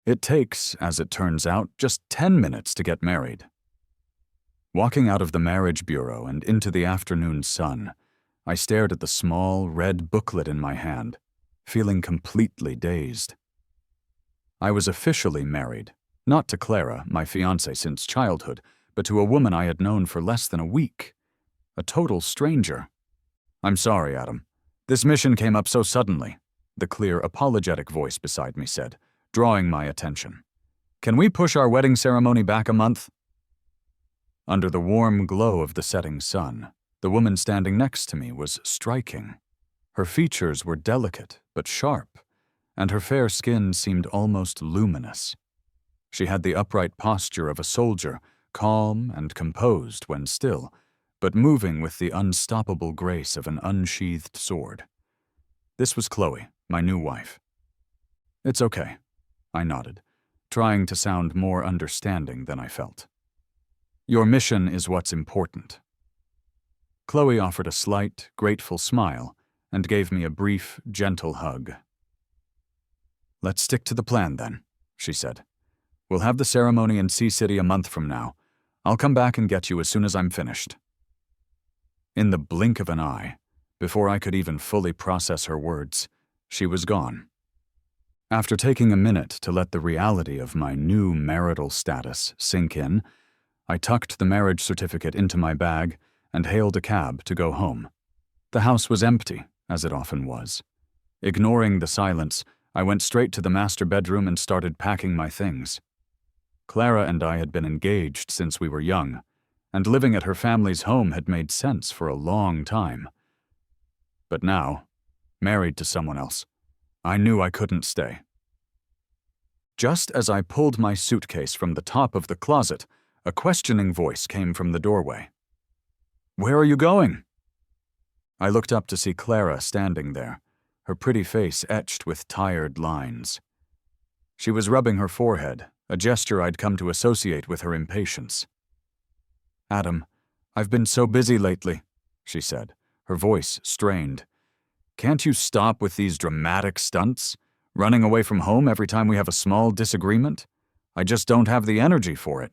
It takes, as it turns out, just 10 minutes to get married. Walking out of the marriage bureau and into the afternoon sun, I stared at the small, red booklet in my hand, feeling completely dazed. I was officially married, not to Clara, my fiancée since childhood, but to a woman I had known for less than a week. A total stranger. "I'm sorry, Adam. This mission came up so suddenly," the clear, apologetic voice beside me said, drawing my attention. "Can we push our wedding ceremony back a month?" Under the warm glow of the setting sun, the woman standing next to me was striking. Her features were delicate but sharp, and her fair skin seemed almost luminous. She had the upright posture of a soldier, calm and composed when still, but moving with the unstoppable grace of an unsheathed sword. This was Chloe, my new wife. "It's okay," I nodded, trying to sound more understanding than I felt. "Your mission is what's important." Chloe offered a slight, grateful smile and gave me a brief, gentle hug. "Let's stick to the plan then," she said. "We'll have the ceremony in Sea City a month from now. I'll come back and get you as soon as I'm finished." In the blink of an eye, before I could even fully process her words, she was gone. After taking a minute to let the reality of my new marital status sink in, I tucked the marriage certificate into my bag and hailed a cab to go home. The house was empty, as it often was. Ignoring the silence, I went straight to the master bedroom and started packing my things. Clara and I had been engaged since we were young, and living at her family's home had made sense for a long time. But now, married to someone else, I knew I couldn't stay. Just as I pulled my suitcase from the top of the closet, a questioning voice came from the doorway. "Where are you going?" I looked up to see Clara standing there, her pretty face etched with tired lines. She was rubbing her forehead, a gesture I'd come to associate with her impatience. "Adam, I've been so busy lately," she said, her voice strained. "Can't you stop with these dramatic stunts? Running away from home every time we have a small disagreement? I just don't have the energy for it."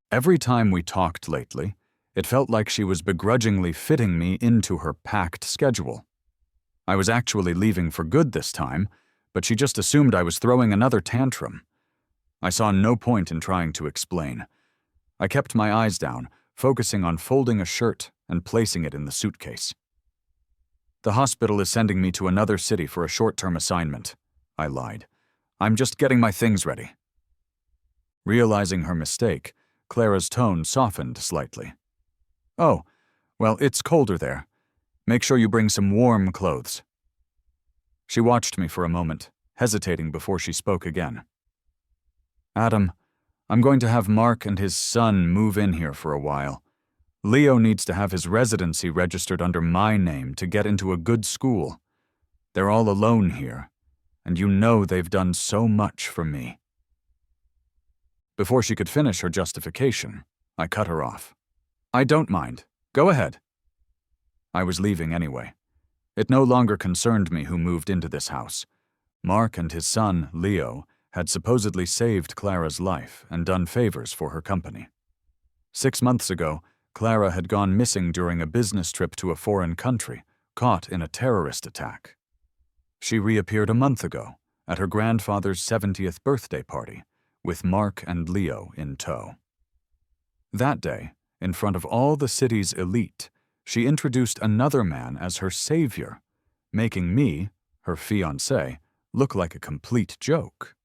Every time we talked lately, it felt like she was begrudgingly fitting me into her packed schedule. I was actually leaving for good this time, but she just assumed I was throwing another tantrum. I saw no point in trying to explain. I kept my eyes down, focusing on folding a shirt and placing it in the suitcase. "The hospital is sending me to another city for a short-term assignment," I lied. "I'm just getting my things ready." Realizing her mistake, Clara's tone softened slightly. "Oh, well, it's colder there. Make sure you bring some warm clothes." She watched me for a moment, hesitating before she spoke again. "Adam, I'm going to have Mark and his son move in here for a while. Leo needs to have his residency registered under my name to get into a good school. They're all alone here, and you know they've done so much for me." Before she could finish her justification, I cut her off. "I don't mind. Go ahead." I was leaving anyway. It no longer concerned me who moved into this house. Mark and his son, Leo, had supposedly saved Clara's life and done favors for her company. 6 months ago, Clara had gone missing during a business trip to a foreign country, caught in a terrorist attack. She reappeared a month ago at her grandfather's 70th birthday party, with Mark and Leo in tow. That day, in front of all the city's elite, she introduced another man as her savior, making me, her fiancé, look like a complete joke.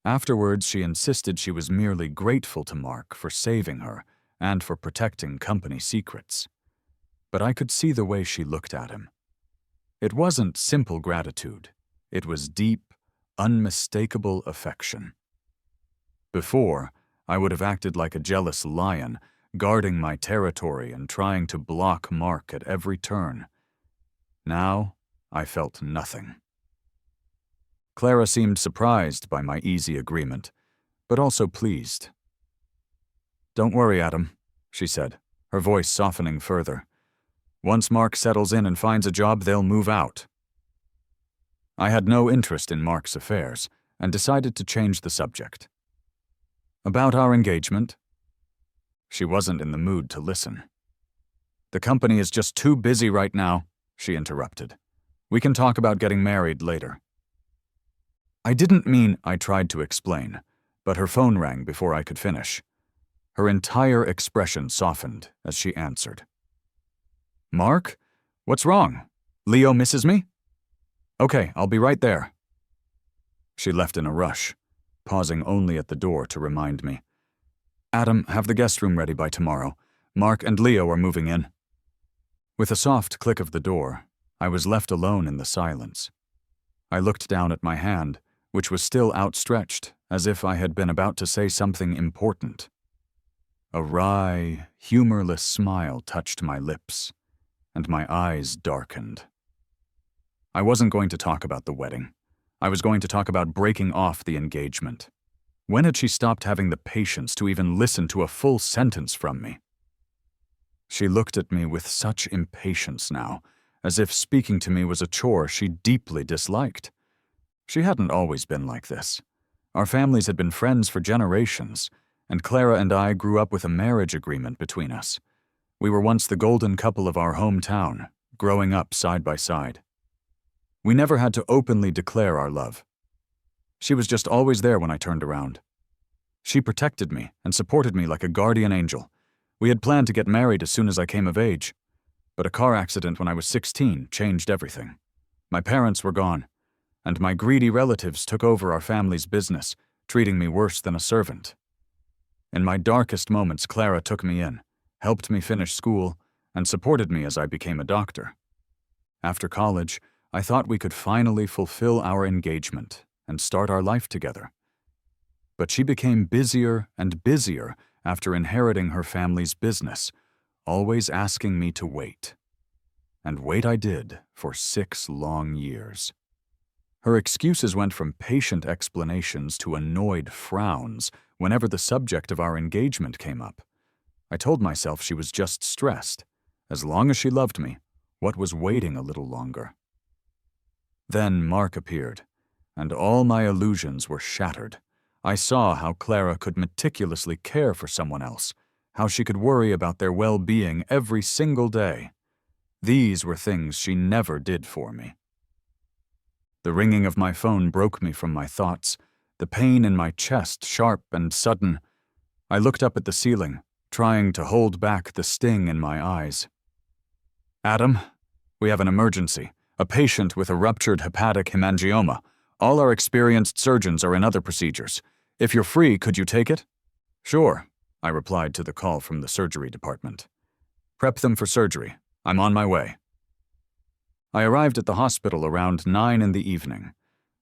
Afterwards, she insisted she was merely grateful to Mark for saving her and for protecting company secrets. But I could see the way she looked at him. It wasn't simple gratitude. It was deep, unmistakable affection. Before, I would have acted like a jealous lion, guarding my territory and trying to block Mark at every turn. Now, I felt nothing. Clara seemed surprised by my easy agreement, but also pleased. "Don't worry, Adam," she said, her voice softening further. "Once Mark settles in and finds a job, they'll move out." I had no interest in Mark's affairs, and decided to change the subject. About our engagement? She wasn't in the mood to listen. The company is just too busy right now, she interrupted. We can talk about getting married later. I didn't mean, I tried to explain, but her phone rang before I could finish. Her entire expression softened as she answered. Mark? What's wrong? Leo misses me? Okay, I'll be right there. She left in a rush, pausing only at the door to remind me. Adam, have the guest room ready by tomorrow. Mark and Leo are moving in. With a soft click of the door, I was left alone in the silence. I looked down at my hand, which was still outstretched, as if I had been about to say something important. A wry, humorless smile touched my lips, and my eyes darkened. I wasn't going to talk about the wedding. I was going to talk about breaking off the engagement. When had she stopped having the patience to even listen to a full sentence from me? She looked at me with such impatience now, as if speaking to me was a chore she deeply disliked. She hadn't always been like this. Our families had been friends for generations, and Clara and I grew up with a marriage agreement between us. We were once the golden couple of our hometown, growing up side by side. We never had to openly declare our love. She was just always there when I turned around. She protected me and supported me like a guardian angel. We had planned to get married as soon as I came of age, but a car accident when I was 16 changed everything. My parents were gone, and my greedy relatives took over our family's business, treating me worse than a servant. In my darkest moments, Clara took me in, helped me finish school, and supported me as I became a doctor. After college, I thought we could finally fulfill our engagement and start our life together. But she became busier and busier after inheriting her family's business, always asking me to wait. And wait I did for 6 long years. Her excuses went from patient explanations to annoyed frowns whenever the subject of our engagement came up. I told myself she was just stressed. As long as she loved me, what was waiting a little longer? Then Mark appeared, and all my illusions were shattered. I saw how Clara could meticulously care for someone else, how she could worry about their well-being every single day. These were things she never did for me. The ringing of my phone broke me from my thoughts, the pain in my chest sharp and sudden. I looked up at the ceiling, trying to hold back the sting in my eyes. Adam, we have an emergency. A patient with a ruptured hepatic hemangioma. All our experienced surgeons are in other procedures. If you're free, could you take it? Sure, I replied to the call from the surgery department. Prep them for surgery. I'm on my way. I arrived at the hospital around 9 in the evening.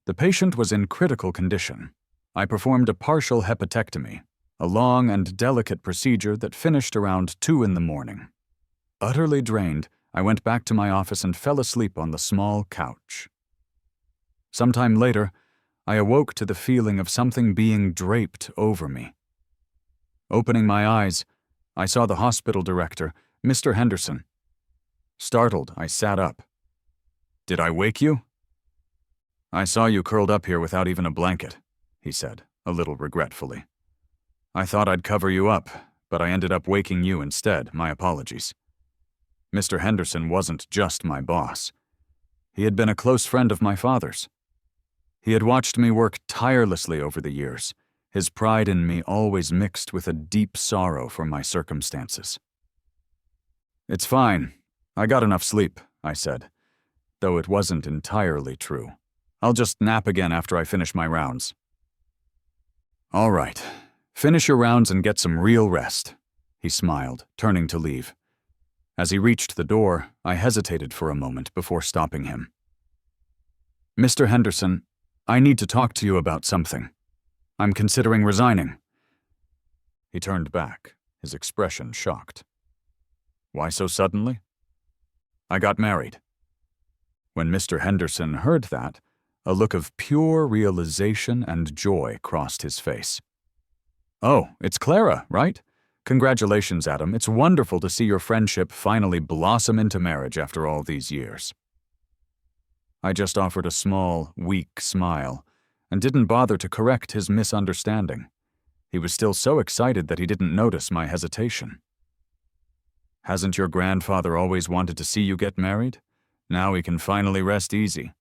The patient was in critical condition. I performed a partial hepatectomy, a long and delicate procedure that finished around 2 in the morning. Utterly drained, I went back to my office and fell asleep on the small couch. Sometime later, I awoke to the feeling of something being draped over me. Opening my eyes, I saw the hospital director, Mr. Henderson. Startled, I sat up. Did I wake you? I saw you curled up here without even a blanket, he said, a little regretfully. I thought I'd cover you up, but I ended up waking you instead. My apologies. Mr. Henderson wasn't just my boss. He had been a close friend of my father's. He had watched me work tirelessly over the years, his pride in me always mixed with a deep sorrow for my circumstances. It's fine. I got enough sleep, I said, though it wasn't entirely true. I'll just nap again after I finish my rounds. All right. Finish your rounds and get some real rest, he smiled, turning to leave. As he reached the door, I hesitated for a moment before stopping him. Mr. Henderson, I need to talk to you about something. I'm considering resigning. He turned back, his expression shocked. Why so suddenly? I got married. When Mr. Henderson heard that, a look of pure realization and joy crossed his face. Oh, it's Clara, right? Congratulations, Adam. It's wonderful to see your friendship finally blossom into marriage after all these years. I just offered a small, weak smile, and didn't bother to correct his misunderstanding. He was still so excited that he didn't notice my hesitation. "Hasn't your grandfather always wanted to see you get married? Now he can finally rest easy."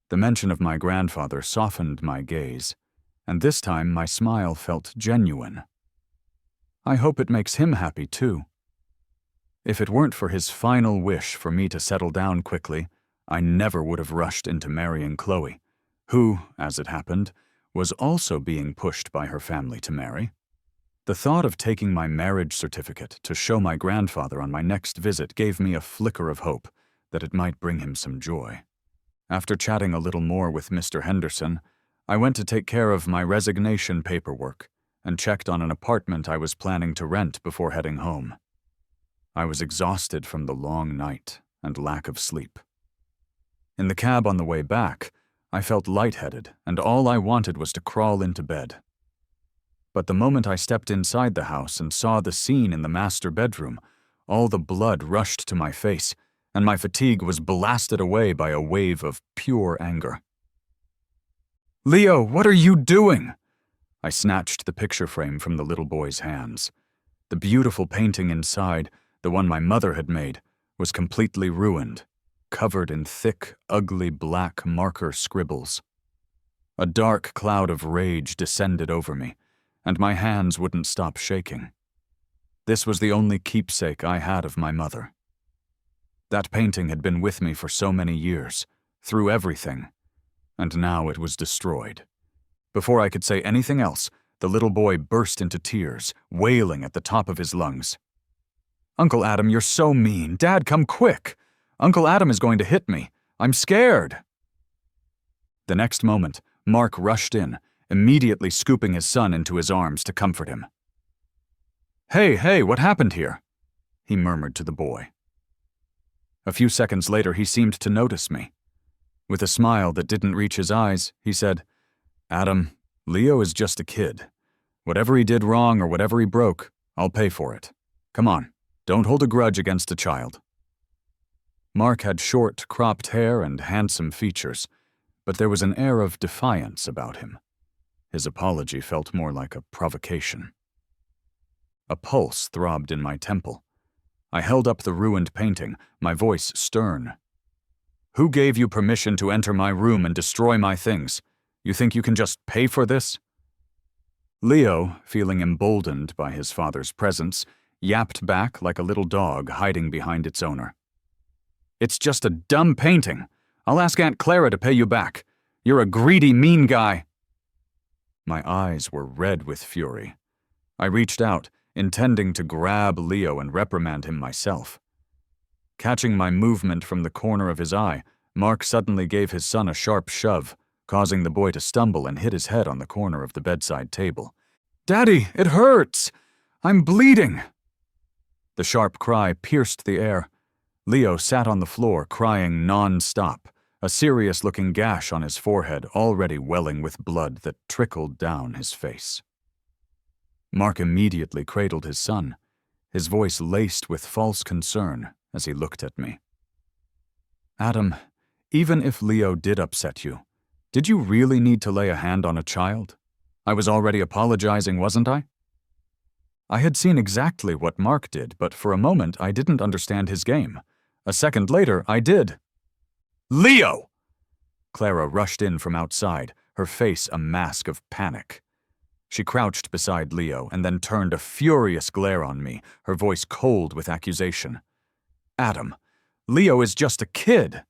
The mention of my grandfather softened my gaze, and this time my smile felt genuine. "I hope it makes him happy too." If it weren't for his final wish for me to settle down quickly, I never would have rushed into marrying Chloe, who, as it happened, was also being pushed by her family to marry. The thought of taking my marriage certificate to show my grandfather on my next visit gave me a flicker of hope that it might bring him some joy. After chatting a little more with Mr. Henderson, I went to take care of my resignation paperwork and checked on an apartment I was planning to rent before heading home. I was exhausted from the long night and lack of sleep. In the cab on the way back, I felt lightheaded, and all I wanted was to crawl into bed. But the moment I stepped inside the house and saw the scene in the master bedroom, all the blood rushed to my face, and my fatigue was blasted away by a wave of pure anger. "Leo, what are you doing?" I snatched the picture frame from the little boy's hands. The beautiful painting inside, the one my mother had made, was completely ruined, covered in thick, ugly black marker scribbles. A dark cloud of rage descended over me, and my hands wouldn't stop shaking. This was the only keepsake I had of my mother. That painting had been with me for so many years, through everything, and now it was destroyed. Before I could say anything else, the little boy burst into tears, wailing at the top of his lungs. "Uncle Adam, you're so mean. Dad, come quick. Uncle Adam is going to hit me. I'm scared." The next moment, Mark rushed in, immediately scooping his son into his arms to comfort him. Hey, what happened here?" he murmured to the boy. A few seconds later, he seemed to notice me. With a smile that didn't reach his eyes, he said, "Adam, Leo is just a kid. Whatever he did wrong or whatever he broke, I'll pay for it. Come on, don't hold a grudge against a child." Mark had short, cropped hair and handsome features, but there was an air of defiance about him. His apology felt more like a provocation. A pulse throbbed in my temple. I held up the ruined painting, my voice stern. "Who gave you permission to enter my room and destroy my things? You think you can just pay for this?" Leo, feeling emboldened by his father's presence, yapped back like a little dog hiding behind its owner. "It's just a dumb painting. I'll ask Aunt Clara to pay you back. You're a greedy, mean guy." My eyes were red with fury. I reached out, intending to grab Leo and reprimand him myself. Catching my movement from the corner of his eye, Mark suddenly gave his son a sharp shove, causing the boy to stumble and hit his head on the corner of the bedside table. "Daddy, it hurts! I'm bleeding!" The sharp cry pierced the air. Leo sat on the floor, crying non-stop, a serious-looking gash on his forehead already welling with blood that trickled down his face. Mark immediately cradled his son, his voice laced with false concern as he looked at me. "Adam, even if Leo did upset you, did you really need to lay a hand on a child? I was already apologizing, wasn't I?" I had seen exactly what Mark did, but for a moment I didn't understand his game. A second later, I did. "Leo!" Clara rushed in from outside, her face a mask of panic. She crouched beside Leo and then turned a furious glare on me, her voice cold with accusation. "Adam, Leo is just a kid.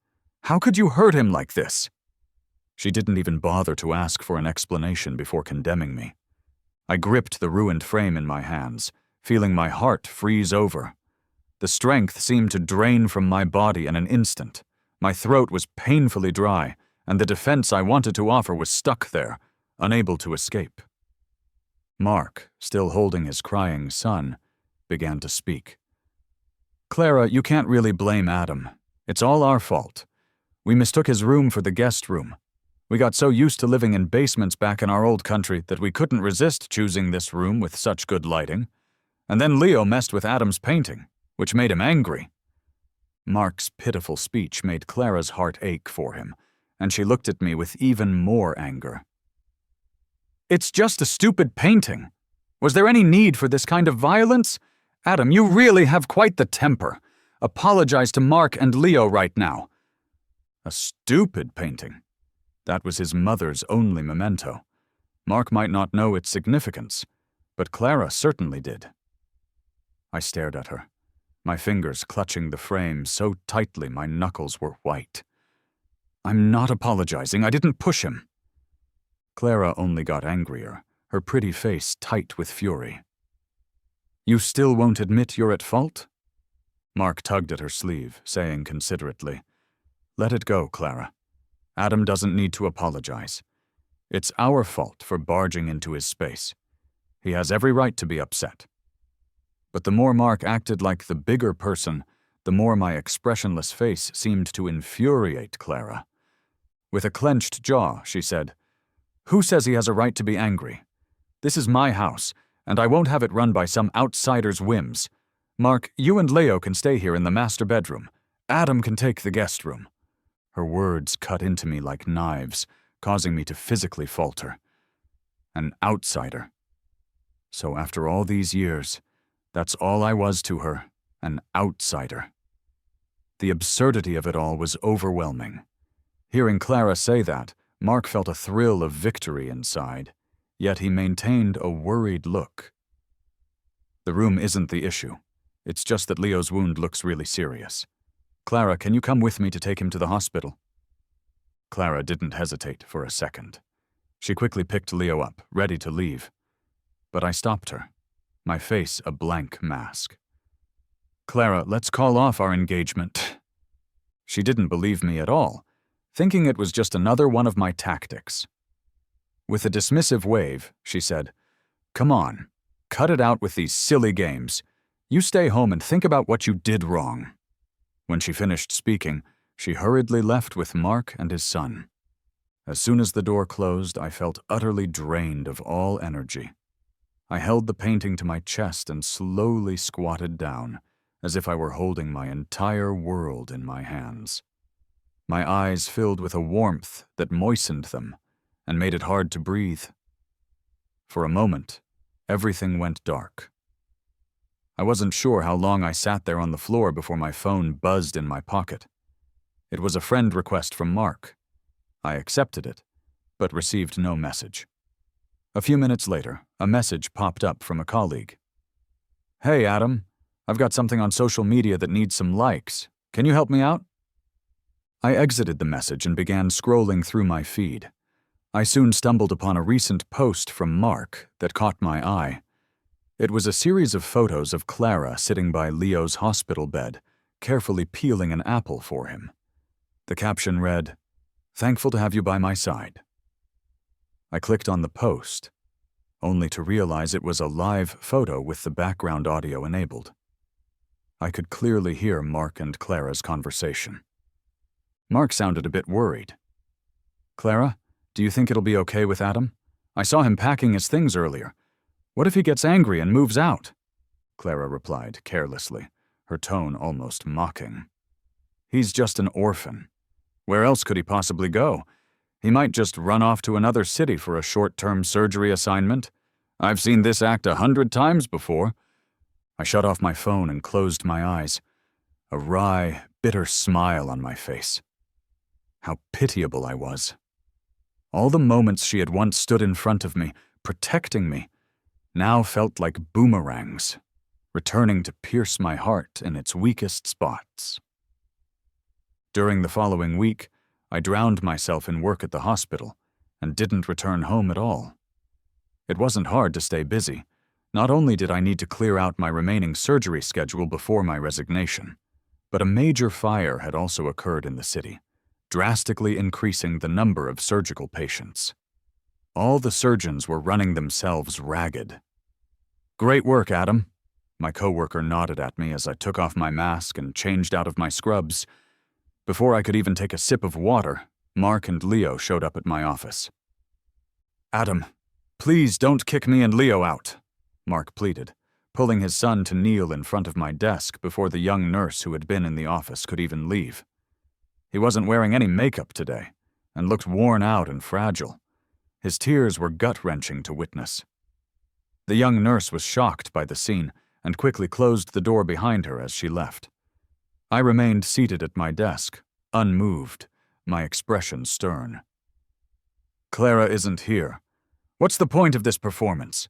How could you hurt him like this?" She didn't even bother to ask for an explanation before condemning me. I gripped the ruined frame in my hands, feeling my heart freeze over. The strength seemed to drain from my body in an instant. My throat was painfully dry, and the defense I wanted to offer was stuck there, unable to escape. Mark, still holding his crying son, began to speak. "Clara, you can't really blame Adam. It's all our fault. We mistook his room for the guest room. We got so used to living in basements back in our old country that we couldn't resist choosing this room with such good lighting. And then Leo messed with Adam's painting, which made him angry." Mark's pitiful speech made Clara's heart ache for him, and she looked at me with even more anger It's just a stupid painting. Was there any need for this kind of violence? Adam, you really have quite the temper. Apologize to Mark and Leo right now. A stupid painting? That was his mother's only memento. Mark might not know its significance, but Clara certainly did. I stared at her, my fingers clutching the frame so tightly my knuckles were white. I'm not apologizing. I didn't push him. Clara only got angrier, her pretty face tight with fury. You still won't admit you're at fault? Mark tugged at her sleeve, saying considerately, Let it go, Clara. Adam doesn't need to apologize. It's our fault for barging into his space. He has every right to be upset. But the more Mark acted like the bigger person, the more my expressionless face seemed to infuriate Clara. With a clenched jaw, she said, Who says he has a right to be angry? This is my house, and I won't have it run by some outsider's whims. Mark, you and Leo can stay here in the master bedroom. Adam can take the guest room. Her words cut into me like knives, causing me to physically falter. An outsider. So after all these years, that's all I was to her, an outsider. The absurdity of it all was overwhelming. Hearing Clara say that, Mark felt a thrill of victory inside, yet he maintained a worried look. The room isn't the issue. It's just that Leo's wound looks really serious. Clara, can you come with me to take him to the hospital? Clara didn't hesitate for a second. She quickly picked Leo up, ready to leave. But I stopped her, my face a blank mask. Clara, let's call off our engagement. She didn't believe me at all, thinking it was just another one of my tactics. With a dismissive wave, she said, Come on, cut it out with these silly games. You stay home and think about what you did wrong. When she finished speaking, she hurriedly left with Mark and his son. As soon as the door closed, I felt utterly drained of all energy. I held the painting to my chest and slowly squatted down, as if I were holding my entire world in my hands. My eyes filled with a warmth that moistened them and made it hard to breathe. For a moment, everything went dark. I wasn't sure how long I sat there on the floor before my phone buzzed in my pocket. It was a friend request from Mark. I accepted it, but received no message. A few minutes later, a message popped up from a colleague. Hey, Adam, I've got something on social media that needs some likes. Can you help me out? I exited the message and began scrolling through my feed. I soon stumbled upon a recent post from Mark that caught my eye. It was a series of photos of Clara sitting by Leo's hospital bed, carefully peeling an apple for him. The caption read, Thankful to have you by my side. I clicked on the post, only to realize it was a live photo with the background audio enabled. I could clearly hear Mark and Clara's conversation. Mark sounded a bit worried. Clara, do you think it'll be okay with Adam? I saw him packing his things earlier. What if he gets angry and moves out? Clara replied carelessly, her tone almost mocking. He's just an orphan. Where else could he possibly go? He might just run off to another city for a short-term surgery assignment. I've seen this act 100 times before. I shut off my phone and closed my eyes, a wry, bitter smile on my face. How pitiable I was. All the moments she had once stood in front of me, protecting me, now felt like boomerangs, returning to pierce my heart in its weakest spots. During the following week, I drowned myself in work at the hospital and didn't return home at all. It wasn't hard to stay busy. Not only did I need to clear out my remaining surgery schedule before my resignation, but a major fire had also occurred in the city, drastically increasing the number of surgical patients. All the surgeons were running themselves ragged. Great work, Adam. My coworker nodded at me as I took off my mask and changed out of my scrubs. Before I could even take a sip of water, Mark and Leo showed up at my office. Adam, please don't kick me and Leo out, Mark pleaded, pulling his son to kneel in front of my desk before the young nurse who had been in the office could even leave. He wasn't wearing any makeup today and looked worn out and fragile. His tears were gut-wrenching to witness. The young nurse was shocked by the scene and quickly closed the door behind her as she left. I remained seated at my desk, unmoved, my expression stern. "Clara isn't here. What's the point of this performance?"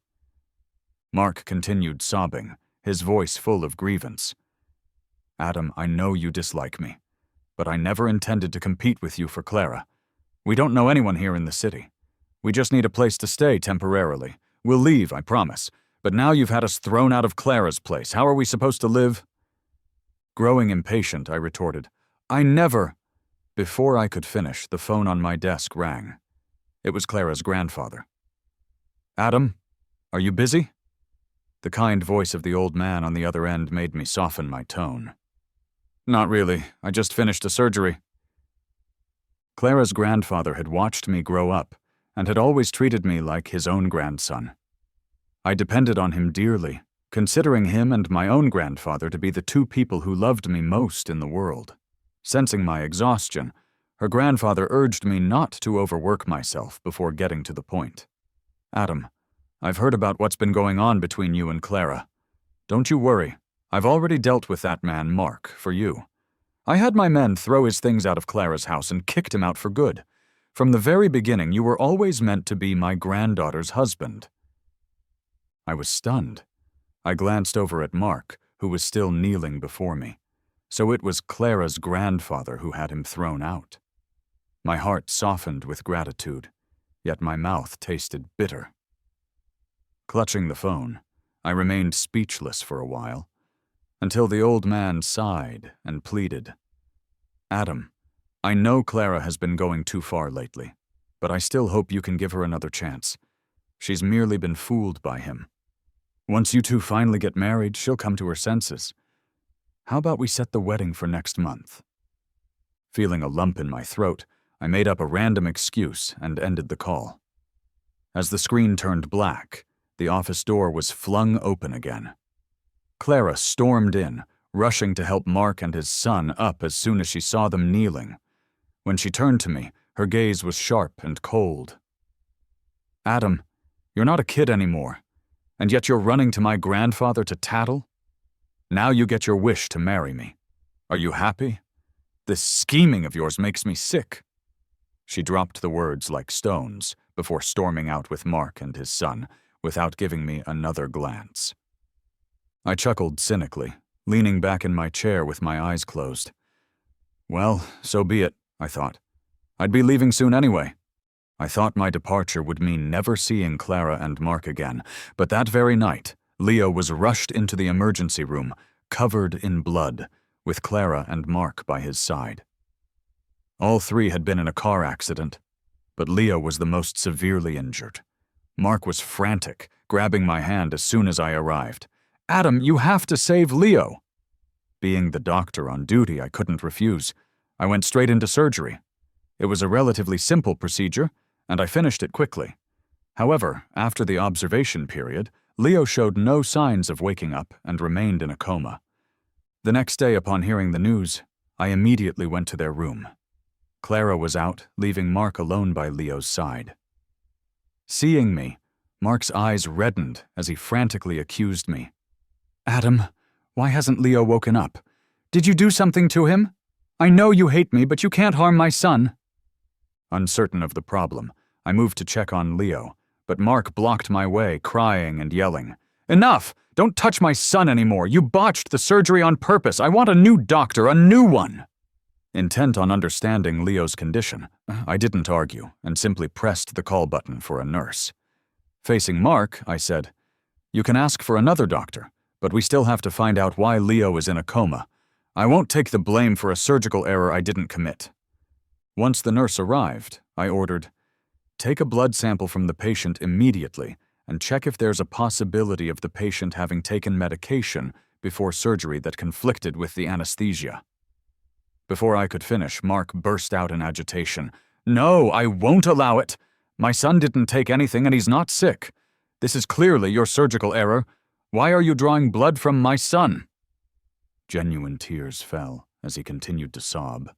Mark continued sobbing, his voice full of grievance. "Adam, I know you dislike me, but I never intended to compete with you for Clara. We don't know anyone here in the city. We just need a place to stay temporarily. We'll leave, I promise. But now you've had us thrown out of Clara's place. How are we supposed to live?" Growing impatient, I retorted, "I never—" Before I could finish, the phone on my desk rang. It was Clara's grandfather. "Adam, are you busy?" The kind voice of the old man on the other end made me soften my tone. "Not really. I just finished a surgery." Clara's grandfather had watched me grow up and had always treated me like his own grandson. I depended on him dearly, considering him and my own grandfather to be the two people who loved me most in the world. Sensing my exhaustion, her grandfather urged me not to overwork myself before getting to the point. "Adam, I've heard about what's been going on between you and Clara. Don't you worry. I've already dealt with that man, Mark, for you. I had my men throw his things out of Clara's house and kicked him out for good. From the very beginning, you were always meant to be my granddaughter's husband." I was stunned. I glanced over at Mark, who was still kneeling before me. So it was Clara's grandfather who had him thrown out. My heart softened with gratitude, yet my mouth tasted bitter. Clutching the phone, I remained speechless for a while, until the old man sighed and pleaded. "Adam, I know Clara has been going too far lately, but I still hope you can give her another chance. She's merely been fooled by him. Once you two finally get married, she'll come to her senses. How about we set the wedding for next month?" Feeling a lump in my throat, I made up a random excuse and ended the call. As the screen turned black, the office door was flung open again. Clara stormed in, rushing to help Mark and his son up as soon as she saw them kneeling. When she turned to me, her gaze was sharp and cold. "Adam, you're not a kid anymore, and yet you're running to my grandfather to tattle? Now you get your wish to marry me. Are you happy? This scheming of yours makes me sick." She dropped the words like stones before storming out with Mark and his son, without giving me another glance. I chuckled cynically, leaning back in my chair with my eyes closed. Well, so be it, I thought. I'd be leaving soon anyway. I thought my departure would mean never seeing Clara and Mark again, but that very night, Leo was rushed into the emergency room, covered in blood, with Clara and Mark by his side. All three had been in a car accident, but Leo was the most severely injured. Mark was frantic, grabbing my hand as soon as I arrived. "Adam, you have to save Leo!" Being the doctor on duty, I couldn't refuse. I went straight into surgery. It was a relatively simple procedure, and I finished it quickly. However, after the observation period, Leo showed no signs of waking up and remained in a coma. The next day, upon hearing the news, I immediately went to their room. Clara was out, leaving Mark alone by Leo's side. Seeing me, Mark's eyes reddened as he frantically accused me. "Adam, why hasn't Leo woken up? Did you do something to him? I know you hate me, but you can't harm my son." Uncertain of the problem, I moved to check on Leo, but Mark blocked my way, crying and yelling. "Enough! Don't touch my son anymore! You botched the surgery on purpose! I want a new doctor, a new one!" Intent on understanding Leo's condition, I didn't argue and simply pressed the call button for a nurse. Facing Mark, I said, "You can ask for another doctor, but we still have to find out why Leo is in a coma. I won't take the blame for a surgical error I didn't commit." Once the nurse arrived, I ordered, "Take a blood sample from the patient immediately and check if there's a possibility of the patient having taken medication before surgery that conflicted with the anesthesia." Before I could finish, Mark burst out in agitation. "No, I won't allow it. My son didn't take anything and he's not sick. This is clearly your surgical error. Why are you drawing blood from my son?" Genuine tears fell as he continued to sob.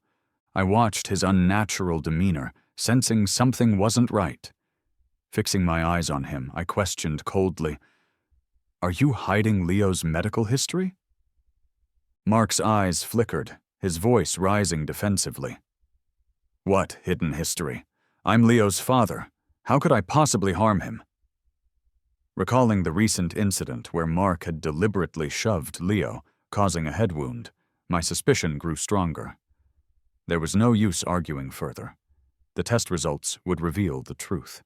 I watched his unnatural demeanor, sensing something wasn't right. Fixing my eyes on him, I questioned coldly, "Are you hiding Leo's medical history?" Mark's eyes flickered, his voice rising defensively. "What hidden history? I'm Leo's father. How could I possibly harm him?" Recalling the recent incident where Mark had deliberately shoved Leo, causing a head wound, my suspicion grew stronger. There was no use arguing further. The test results would reveal the truth.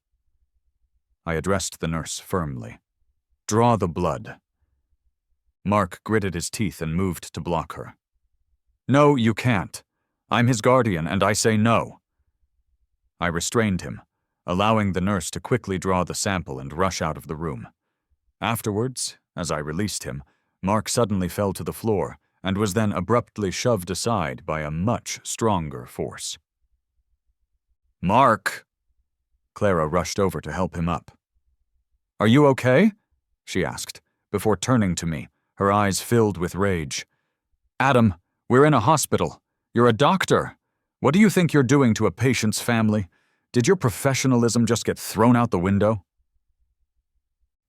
I addressed the nurse firmly. "Draw the blood." Mark gritted his teeth and moved to block her. "No, you can't. I'm his guardian, and I say no." I restrained him, allowing the nurse to quickly draw the sample and rush out of the room. Afterwards, as I released him, Mark suddenly fell to the floor and was then abruptly shoved aside by a much stronger force. "Mark!" Clara rushed over to help him up. "Are you okay?" she asked, before turning to me, her eyes filled with rage. "Adam, we're in a hospital. You're a doctor. What do you think you're doing to a patient's family? Did your professionalism just get thrown out the window?"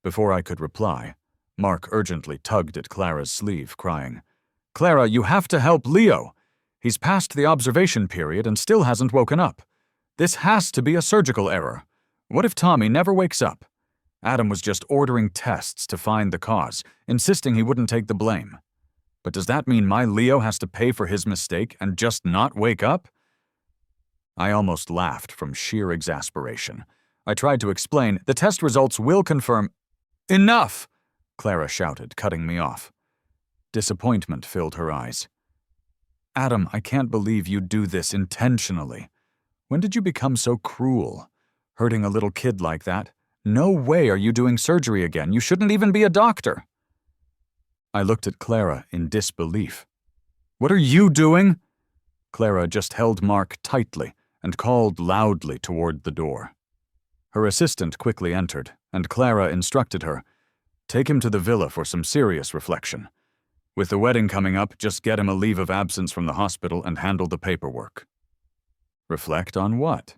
Before I could reply, Mark urgently tugged at Clara's sleeve, crying, "Clara, you have to help Leo. He's past the observation period and still hasn't woken up. This has to be a surgical error. What if Tommy never wakes up? Adam was just ordering tests to find the cause, insisting he wouldn't take the blame. But does that mean my Leo has to pay for his mistake and just not wake up?" I almost laughed from sheer exasperation. I tried to explain, "The test results will confirm—" "Enough!" Clara shouted, cutting me off. Disappointment filled her eyes. "Adam, I can't believe you do this intentionally. When did you become so cruel? Hurting a little kid like that? No way are you doing surgery again. You shouldn't even be a doctor." I looked at Clara in disbelief. "What are you doing?" Clara just held Mark tightly and called loudly toward the door. Her assistant quickly entered, and Clara instructed her, "Take him to the villa for some serious reflection. With the wedding coming up, just get him a leave of absence from the hospital and handle the paperwork." Reflect on what?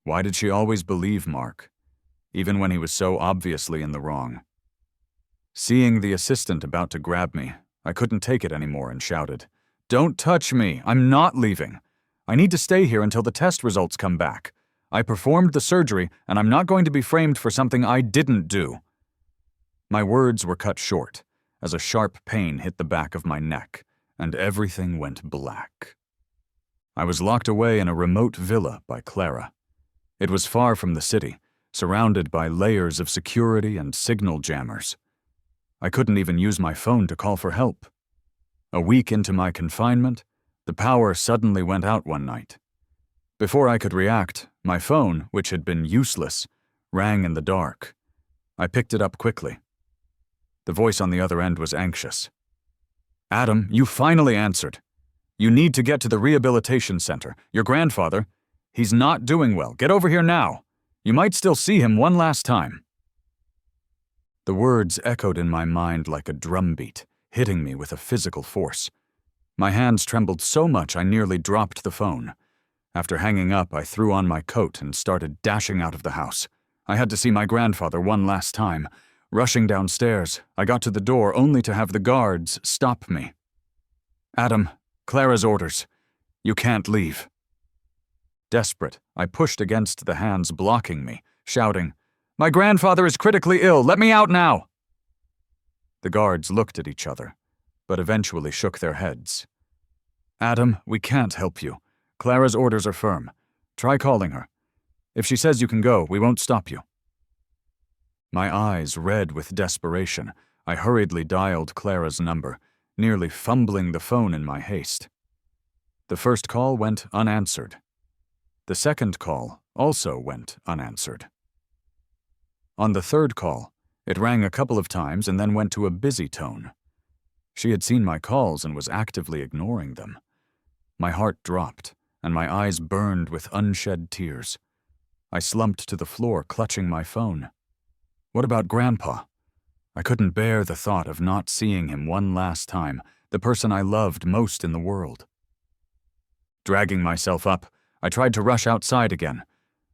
Why did she always believe Mark, even when he was so obviously in the wrong? Seeing the assistant about to grab me, I couldn't take it anymore and shouted, "Don't touch me! I'm not leaving! I need to stay here until the test results come back. I performed the surgery, and I'm not going to be framed for something I didn't do." My words were cut short, as a sharp pain hit the back of my neck, and everything went black. I was locked away in a remote villa by Clara. It was far from the city, surrounded by layers of security and signal jammers. I couldn't even use my phone to call for help. A week into my confinement, the power suddenly went out one night. Before I could react, my phone, which had been useless, rang in the dark. I picked it up quickly. The voice on the other end was anxious. "Adam, you finally answered. You need to get to the rehabilitation center. Your grandfather, he's not doing well. Get over here now. You might still see him one last time." The words echoed in my mind like a drumbeat, hitting me with a physical force. My hands trembled so much I nearly dropped the phone. After hanging up, I threw on my coat and started dashing out of the house. I had to see my grandfather one last time. Rushing downstairs, I got to the door only to have the guards stop me. "Adam, Clara's orders. You can't leave." Desperate, I pushed against the hands blocking me, shouting, "My grandfather is critically ill. Let me out now!" The guards looked at each other, but eventually shook their heads. "Adam, we can't help you. Clara's orders are firm. Try calling her. If she says you can go, we won't stop you." My eyes red with desperation, I hurriedly dialed Clara's number, nearly fumbling the phone in my haste. The first call went unanswered. The second call also went unanswered. On the third call, it rang a couple of times and then went to a busy tone. She had seen my calls and was actively ignoring them. My heart dropped, and my eyes burned with unshed tears. I slumped to the floor, clutching my phone. What about Grandpa? I couldn't bear the thought of not seeing him one last time, the person I loved most in the world. Dragging myself up, I tried to rush outside again.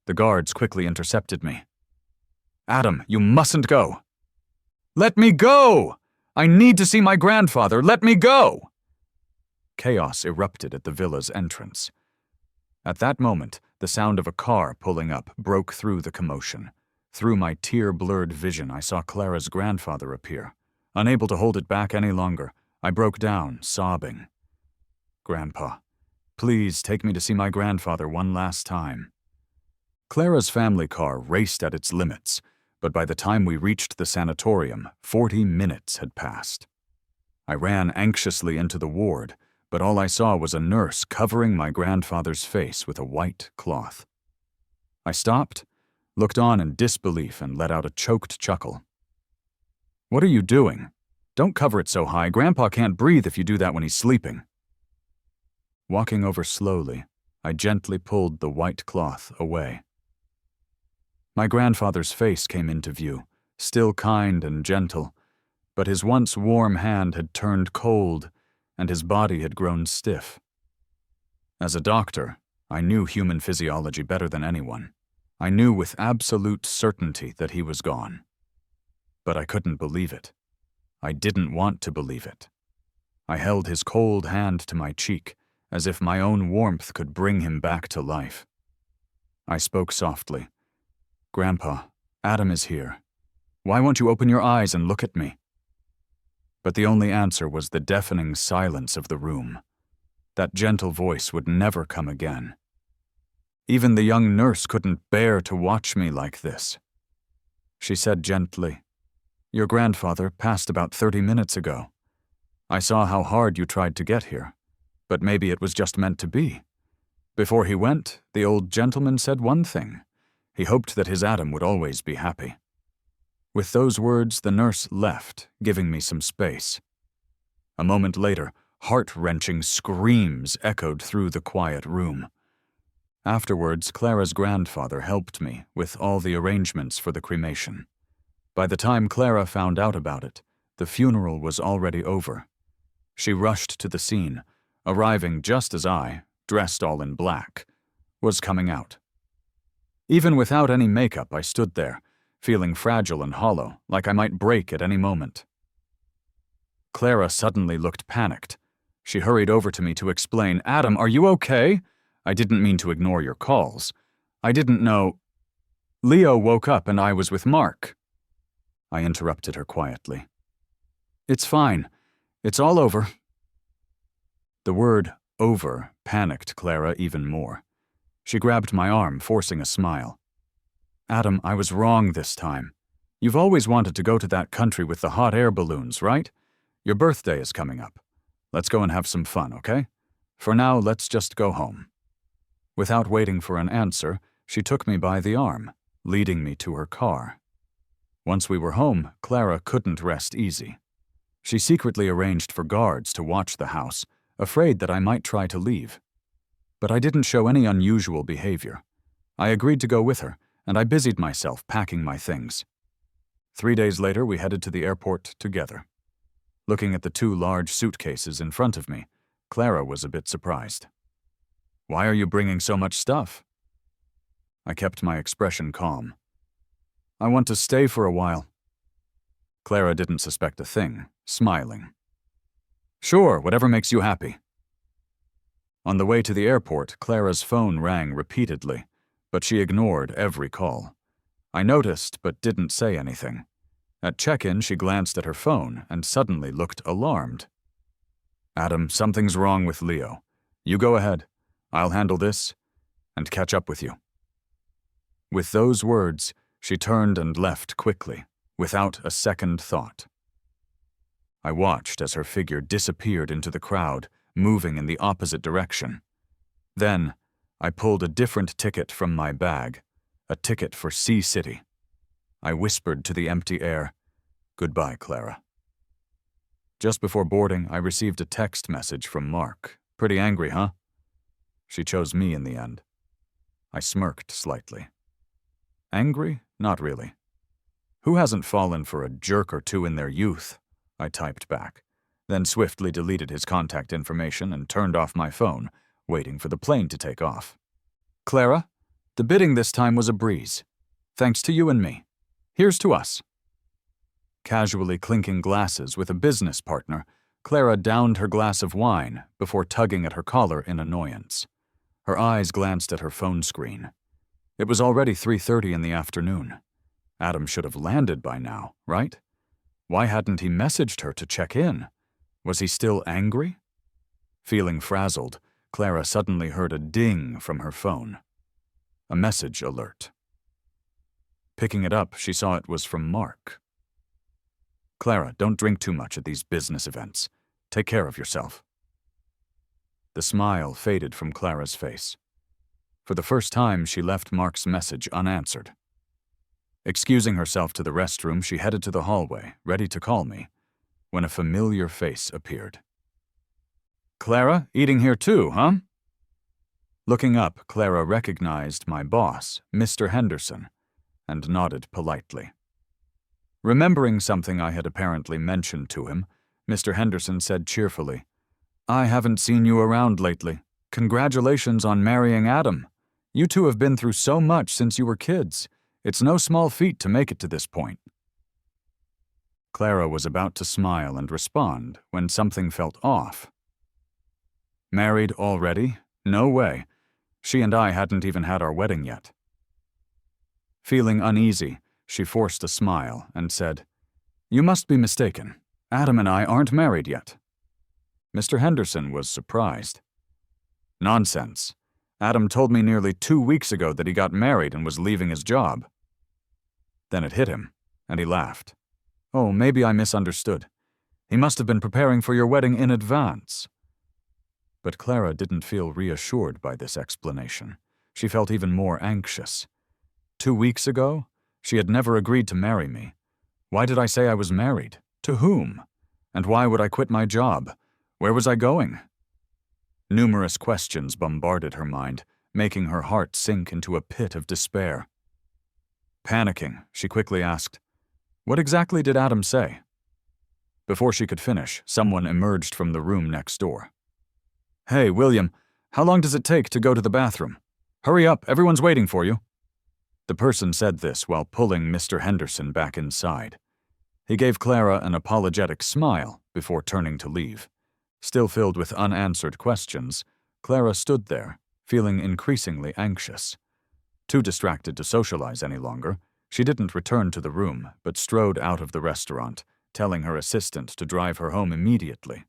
The guards quickly intercepted me. "Adam, you mustn't go." "Let me go! I need to see my grandfather. Let me go!" Chaos erupted at the villa's entrance. At that moment, the sound of a car pulling up broke through the commotion. Through my tear-blurred vision, I saw Clara's grandfather appear. Unable to hold it back any longer, I broke down, sobbing. "Grandpa, please take me to see my grandfather one last time." Clara's family car raced at its limits, but by the time we reached the sanatorium, 40 minutes had passed. I ran anxiously into the ward, but all I saw was a nurse covering my grandfather's face with a white cloth. I stopped, looked on in disbelief, and let out a choked chuckle. "What are you doing? Don't cover it so high. Grandpa can't breathe if you do that when he's sleeping." Walking over slowly, I gently pulled the white cloth away. My grandfather's face came into view, still kind and gentle, but his once warm hand had turned cold, and his body had grown stiff. As a doctor, I knew human physiology better than anyone. I knew with absolute certainty that he was gone. But I couldn't believe it. I didn't want to believe it. I held his cold hand to my cheek, as if my own warmth could bring him back to life. I spoke softly. "Grandpa, Adam is here. Why won't you open your eyes and look at me?" But the only answer was the deafening silence of the room. That gentle voice would never come again. Even the young nurse couldn't bear to watch me like this. She said gently, "Your grandfather passed about 30 minutes ago. I saw how hard you tried to get here, but maybe it was just meant to be. Before he went, the old gentleman said one thing. He hoped that his Adam would always be happy." With those words, the nurse left, giving me some space. A moment later, heart-wrenching screams echoed through the quiet room. Afterwards, Clara's grandfather helped me with all the arrangements for the cremation. By the time Clara found out about it, the funeral was already over. She rushed to the scene, arriving just as I, dressed all in black, was coming out. Even without any makeup, I stood there, feeling fragile and hollow, like I might break at any moment. Clara suddenly looked panicked. She hurried over to me to explain, "Adam, are you okay? I didn't mean to ignore your calls. I didn't know. Leo woke up and I was with Mark." I interrupted her quietly. "It's fine. It's all over." The word "over" panicked Clara even more. She grabbed my arm, forcing a smile. "Adam, I was wrong this time. You've always wanted to go to that country with the hot air balloons, right? Your birthday is coming up. Let's go and have some fun, okay? For now, let's just go home." Without waiting for an answer, she took me by the arm, leading me to her car. Once we were home, Clara couldn't rest easy. She secretly arranged for guards to watch the house, afraid that I might try to leave. But I didn't show any unusual behavior. I agreed to go with her, and I busied myself packing my things. 3 days later, we headed to the airport together. Looking at the 2 large suitcases in front of me, Clara was a bit surprised. "Why are you bringing so much stuff?" I kept my expression calm. "I want to stay for a while." Clara didn't suspect a thing, smiling. "Sure, whatever makes you happy." On the way to the airport, Clara's phone rang repeatedly, but she ignored every call. I noticed, but didn't say anything. At check-in, she glanced at her phone and suddenly looked alarmed. "Adam, something's wrong with Leo. You go ahead. I'll handle this and catch up with you." With those words, she turned and left quickly, without a second thought. I watched as her figure disappeared into the crowd, moving in the opposite direction. Then, I pulled a different ticket from my bag, a ticket for Sea City. I whispered to the empty air, "Goodbye, Clara." Just before boarding, I received a text message from Mark. "Pretty angry, huh?" She chose me in the end. I smirked slightly. "Angry? Not really. Who hasn't fallen for a jerk or two in their youth?" I typed back, then swiftly deleted his contact information and turned off my phone, waiting for the plane to take off. "Clara, The bidding this time was a breeze. Thanks to you and me. Here's to us. Casually clinking glasses with a business partner, Clara downed her glass of wine before tugging at her collar in annoyance. Her eyes glanced at her phone screen. It was already 3:30 in the afternoon. Adam should have landed by now, right? Why hadn't he messaged her to check in? Was he still angry? Feeling frazzled, Clara suddenly heard a ding from her phone. A message alert. Picking it up, she saw it was from Mark. Clara, don't drink too much at these business events. Take care of yourself. The smile faded from Clara's face. For the first time, she left Mark's message unanswered. Excusing herself to the restroom, she headed to the hallway, ready to call me, when a familiar face appeared. Clara, eating here too, huh? Looking up, Clara recognized my boss, Mr. Henderson, and nodded politely. Remembering something I had apparently mentioned to him, Mr. Henderson said cheerfully, I haven't seen you around lately. Congratulations on marrying Adam. You two have been through so much since you were kids. It's no small feat to make it to this point. Clara was about to smile and respond when something felt off. Married already? No way. She and I hadn't even had our wedding yet. Feeling uneasy, she forced a smile and said, You must be mistaken. Adam and I aren't married yet. Mr. Henderson was surprised. Nonsense. Adam told me nearly 2 weeks ago that he got married and was leaving his job. Then it hit him, and he laughed. Oh, maybe I misunderstood. He must have been preparing for your wedding in advance. But Clara didn't feel reassured by this explanation. She felt even more anxious. 2 weeks ago, she had never agreed to marry me. Why did I say I was married? To whom? And why would I quit my job? Where was I going? Numerous questions bombarded her mind, making her heart sink into a pit of despair. Panicking, she quickly asked, What exactly did Adam say? Before she could finish, someone emerged from the room next door. Hey, William, how long does it take to go to the bathroom? Hurry up, everyone's waiting for you. The person said this while pulling Mr. Henderson back inside. He gave Clara an apologetic smile before turning to leave. Still filled with unanswered questions, Clara stood there, feeling increasingly anxious. Too distracted to socialize any longer, she didn't return to the room, but strode out of the restaurant, telling her assistant to drive her home immediately.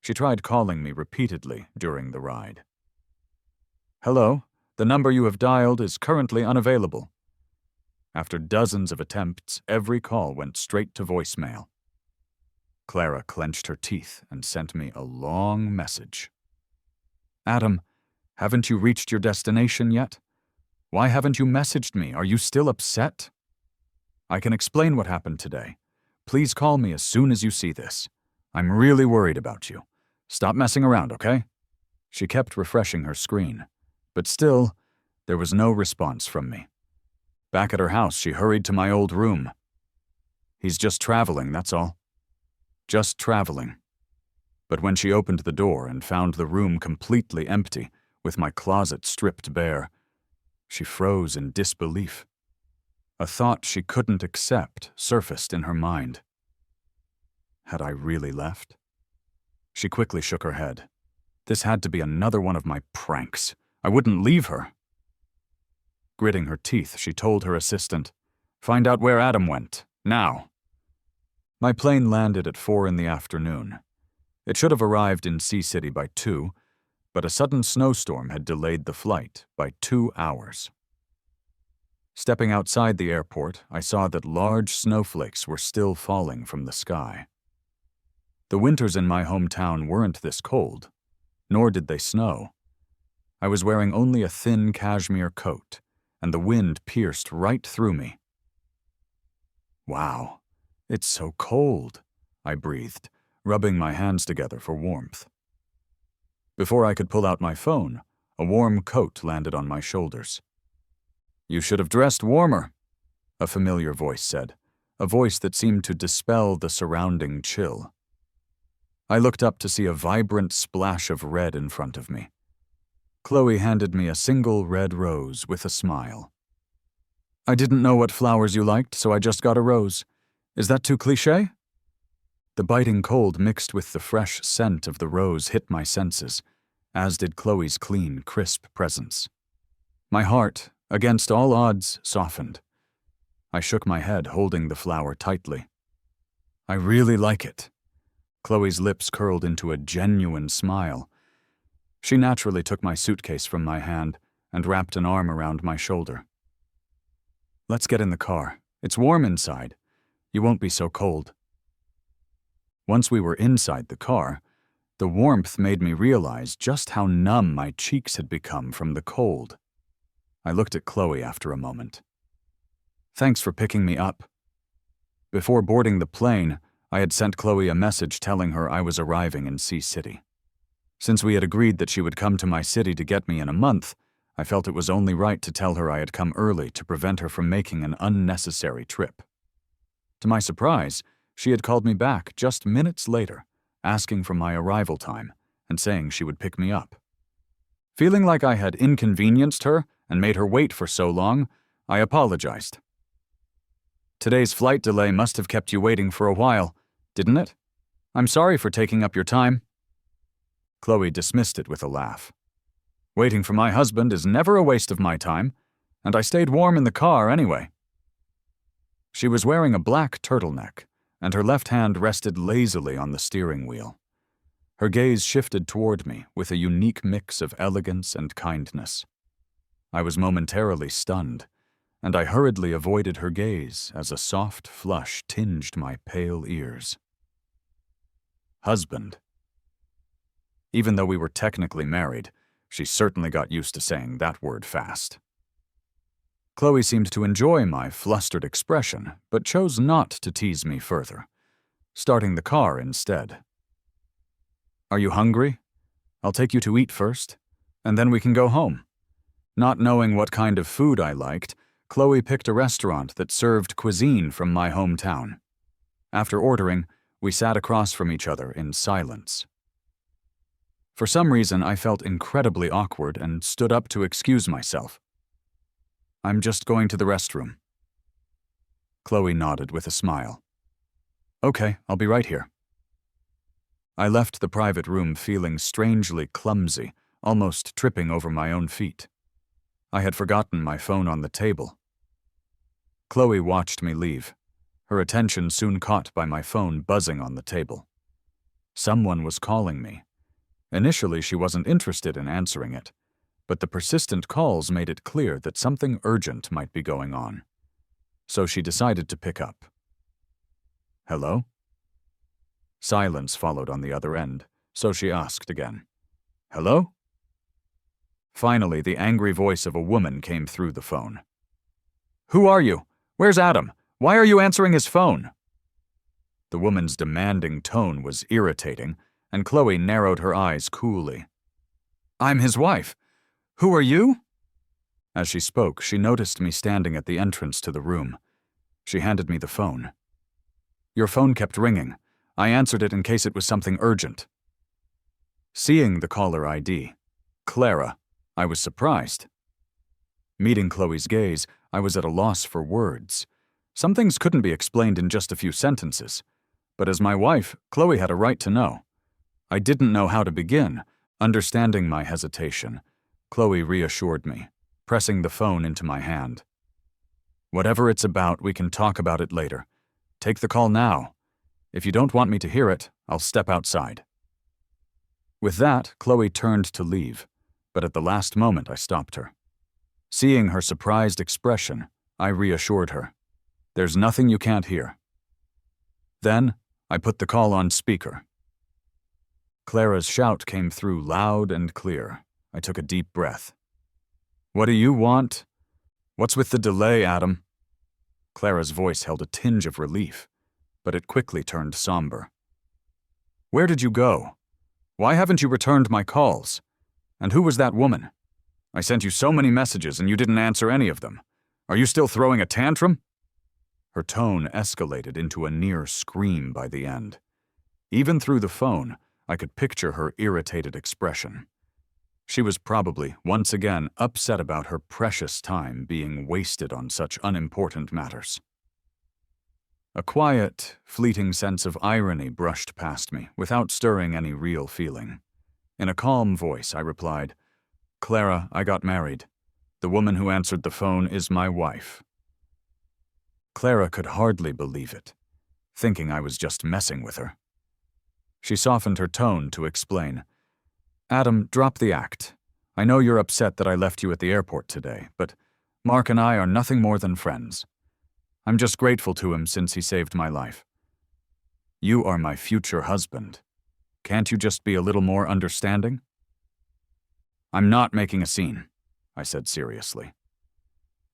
She tried calling me repeatedly during the ride. Hello, the number you have dialed is currently unavailable. After dozens of attempts, every call went straight to voicemail. Clara clenched her teeth and sent me a long message. Adam, haven't you reached your destination yet? Why haven't you messaged me? Are you still upset? I can explain what happened today. Please call me as soon as you see this. I'm really worried about you. Stop messing around, okay? She kept refreshing her screen, but still, there was no response from me. Back at her house, she hurried to my old room. He's just traveling, that's all. Just traveling. But when she opened the door and found the room completely empty, with my closet stripped bare, she froze in disbelief. A thought she couldn't accept surfaced in her mind. Had I really left? She quickly shook her head. This had to be another one of my pranks. I wouldn't leave her. Gritting her teeth, she told her assistant, Find out where Adam went, now. My plane landed at 4 in the afternoon. It should have arrived in Sea City by 2, but a sudden snowstorm had delayed the flight by 2 hours. Stepping outside the airport, I saw that large snowflakes were still falling from the sky. The winters in my hometown weren't this cold, nor did they snow. I was wearing only a thin cashmere coat, and the wind pierced right through me. Wow, it's so cold, I breathed, rubbing my hands together for warmth. Before I could pull out my phone, a warm coat landed on my shoulders. You should have dressed warmer, a familiar voice said, a voice that seemed to dispel the surrounding chill. I looked up to see a vibrant splash of red in front of me. Chloe handed me a single red rose with a smile. I didn't know what flowers you liked, so I just got a rose. Is that too cliché? The biting cold mixed with the fresh scent of the rose hit my senses, as did Chloe's clean, crisp presence. My heart, against all odds, softened. I shook my head, holding the flower tightly. I really like it. Chloe's lips curled into a genuine smile. She naturally took my suitcase from my hand and wrapped an arm around my shoulder. Let's get in the car. It's warm inside. You won't be so cold. Once we were inside the car, the warmth made me realize just how numb my cheeks had become from the cold. I looked at Chloe after a moment. Thanks for picking me up. Before boarding the plane, I had sent Chloe a message telling her I was arriving in Sea City. Since we had agreed that she would come to my city to get me in a month, I felt it was only right to tell her I had come early to prevent her from making an unnecessary trip. To my surprise, she had called me back just minutes later, asking for my arrival time and saying she would pick me up. Feeling like I had inconvenienced her and made her wait for so long, I apologized. Today's flight delay must have kept you waiting for a while, didn't it? I'm sorry for taking up your time. Chloe dismissed it with a laugh. Waiting for my husband is never a waste of my time, and I stayed warm in the car anyway. She was wearing a black turtleneck, and her left hand rested lazily on the steering wheel. Her gaze shifted toward me with a unique mix of elegance and kindness. I was momentarily stunned, and I hurriedly avoided her gaze as a soft flush tinged my pale ears. Husband. Even though we were technically married, she certainly got used to saying that word fast. Chloe seemed to enjoy my flustered expression, but chose not to tease me further, starting the car instead. Are you hungry? I'll take you to eat first, and then we can go home. Not knowing what kind of food I liked, Chloe picked a restaurant that served cuisine from my hometown. After ordering, we sat across from each other in silence. For some reason, I felt incredibly awkward and stood up to excuse myself. I'm just going to the restroom. Chloe nodded with a smile. Okay, I'll be right here. I left the private room feeling strangely clumsy, almost tripping over my own feet. I had forgotten my phone on the table. Chloe watched me leave, her attention soon caught by my phone buzzing on the table. Someone was calling me. Initially, she wasn't interested in answering it, but the persistent calls made it clear that something urgent might be going on. So she decided to pick up. Hello? Silence followed on the other end, so she asked again. Hello? Finally, the angry voice of a woman came through the phone. Who are you? Where's Adam? Why are you answering his phone? The woman's demanding tone was irritating, and Chloe narrowed her eyes coolly. I'm his wife. Who are you? As she spoke, she noticed me standing at the entrance to the room. She handed me the phone. Your phone kept ringing. I answered it in case it was something urgent. Seeing the caller ID, Clara, I was surprised. Meeting Chloe's gaze, I was at a loss for words. Some things couldn't be explained in just a few sentences. But as my wife, Chloe had a right to know. I didn't know how to begin. Understanding my hesitation, Chloe reassured me, pressing the phone into my hand. Whatever it's about, we can talk about it later. Take the call now. If you don't want me to hear it, I'll step outside. With that, Chloe turned to leave, but at the last moment I stopped her. Seeing her surprised expression, I reassured her. There's nothing you can't hear. Then, I put the call on speaker. Clara's shout came through loud and clear. I took a deep breath. What do you want? What's with the delay, Adam? Clara's voice held a tinge of relief, but it quickly turned somber. Where did you go? Why haven't you returned my calls? And who was that woman? I sent you so many messages and you didn't answer any of them. Are you still throwing a tantrum? Her tone escalated into a near scream by the end. Even through the phone, I could picture her irritated expression. She was probably, once again, upset about her precious time being wasted on such unimportant matters. A quiet, fleeting sense of irony brushed past me, without stirring any real feeling. In a calm voice, I replied, "Clara, I got married. The woman who answered the phone is my wife." Clara could hardly believe it, thinking I was just messing with her. She softened her tone to explain, "Adam, drop the act. I know you're upset that I left you at the airport today, but Mark and I are nothing more than friends. I'm just grateful to him since he saved my life. You are my future husband. Can't you just be a little more understanding?" "I'm not making a scene," I said seriously.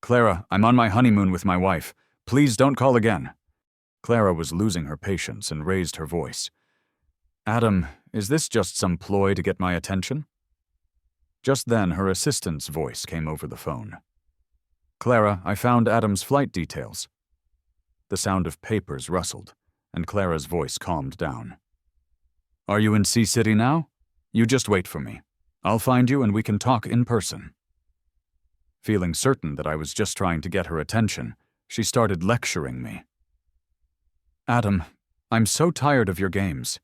"Clara, I'm on my honeymoon with my wife. Please don't call again." Clara was losing her patience and raised her voice. "Adam, is this just some ploy to get my attention?" Just then, her assistant's voice came over the phone. "Clara, I found Adam's flight details." The sound of papers rustled, and Clara's voice calmed down. "Are you in Sea City now? You just wait for me. I'll find you and we can talk in person." Feeling certain that I was just trying to get her attention, she started lecturing me. "Adam, I'm so tired of your games,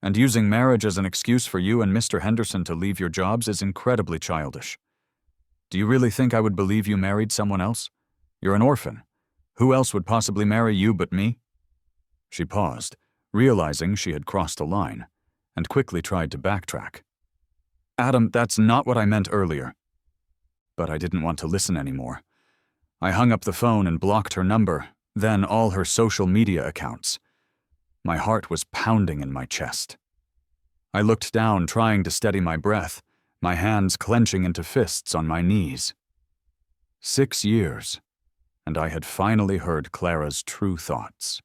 and using marriage as an excuse for you and Mr. Henderson to leave your jobs is incredibly childish. Do you really think I would believe you married someone else? You're an orphan. Who else would possibly marry you but me?" She paused, realizing she had crossed a line, and quickly tried to backtrack. "Adam, that's not what I meant earlier." But I didn't want to listen anymore. I hung up the phone and blocked her number, then all her social media accounts. My heart was pounding in my chest. I looked down, trying to steady my breath, my hands clenching into fists on my knees. 6 years, and I had finally heard Clara's true thoughts.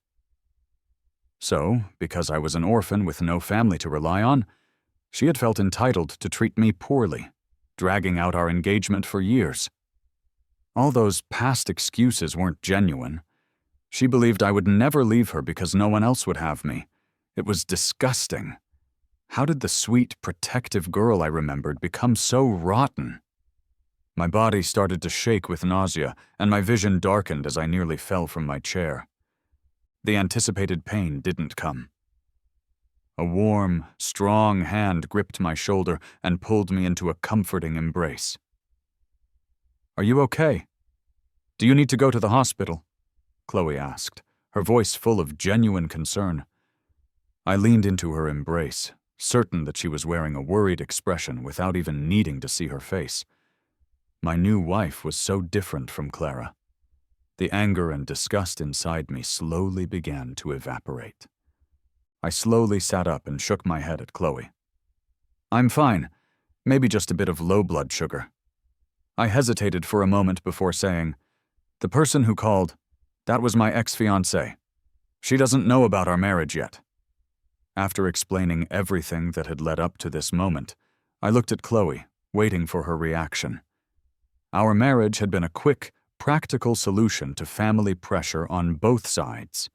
So, because I was an orphan with no family to rely on, she had felt entitled to treat me poorly, dragging out our engagement for years. All those past excuses weren't genuine. She believed I would never leave her because no one else would have me. It was disgusting. How did the sweet, protective girl I remembered become so rotten? My body started to shake with nausea, and my vision darkened as I nearly fell from my chair. The anticipated pain didn't come. A warm, strong hand gripped my shoulder and pulled me into a comforting embrace. "Are you okay? Do you need to go to the hospital?" Chloe asked, her voice full of genuine concern. I leaned into her embrace, certain that she was wearing a worried expression without even needing to see her face. My new wife was so different from Clara. The anger and disgust inside me slowly began to evaporate. I slowly sat up and shook my head at Chloe. "I'm fine. Maybe just a bit of low blood sugar." I hesitated for a moment before saying, "The person who called, that was my ex-fiancée. She doesn't know about our marriage yet." After explaining everything that had led up to this moment, I looked at Chloe, waiting for her reaction. Our marriage had been a quick, practical solution to family pressure on both sides.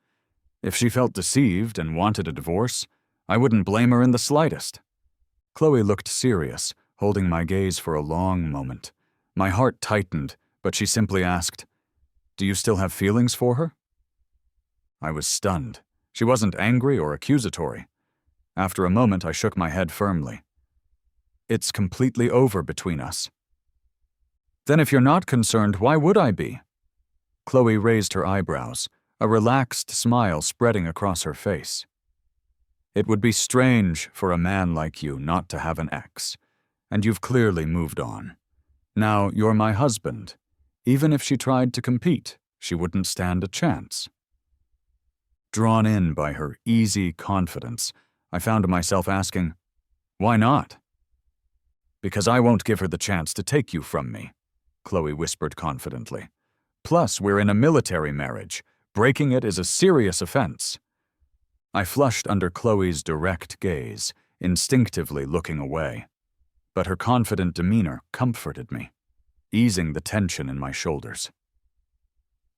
If she felt deceived and wanted a divorce, I wouldn't blame her in the slightest. Chloe looked serious, holding my gaze for a long moment. My heart tightened, but she simply asked, "Do you still have feelings for her?" I was stunned. She wasn't angry or accusatory. After a moment, I shook my head firmly. "It's completely over between us." "Then if you're not concerned, why would I be?" Chloe raised her eyebrows, a relaxed smile spreading across her face. "It would be strange for a man like you not to have an ex, and you've clearly moved on. Now you're my husband. Even if she tried to compete, she wouldn't stand a chance." Drawn in by her easy confidence, I found myself asking, "Why not?" "Because I won't give her the chance to take you from me," Chloe whispered confidently. "Plus, we're in a military marriage. Breaking it is a serious offense." I flushed under Chloe's direct gaze, instinctively looking away. But her confident demeanor comforted me, easing the tension in my shoulders.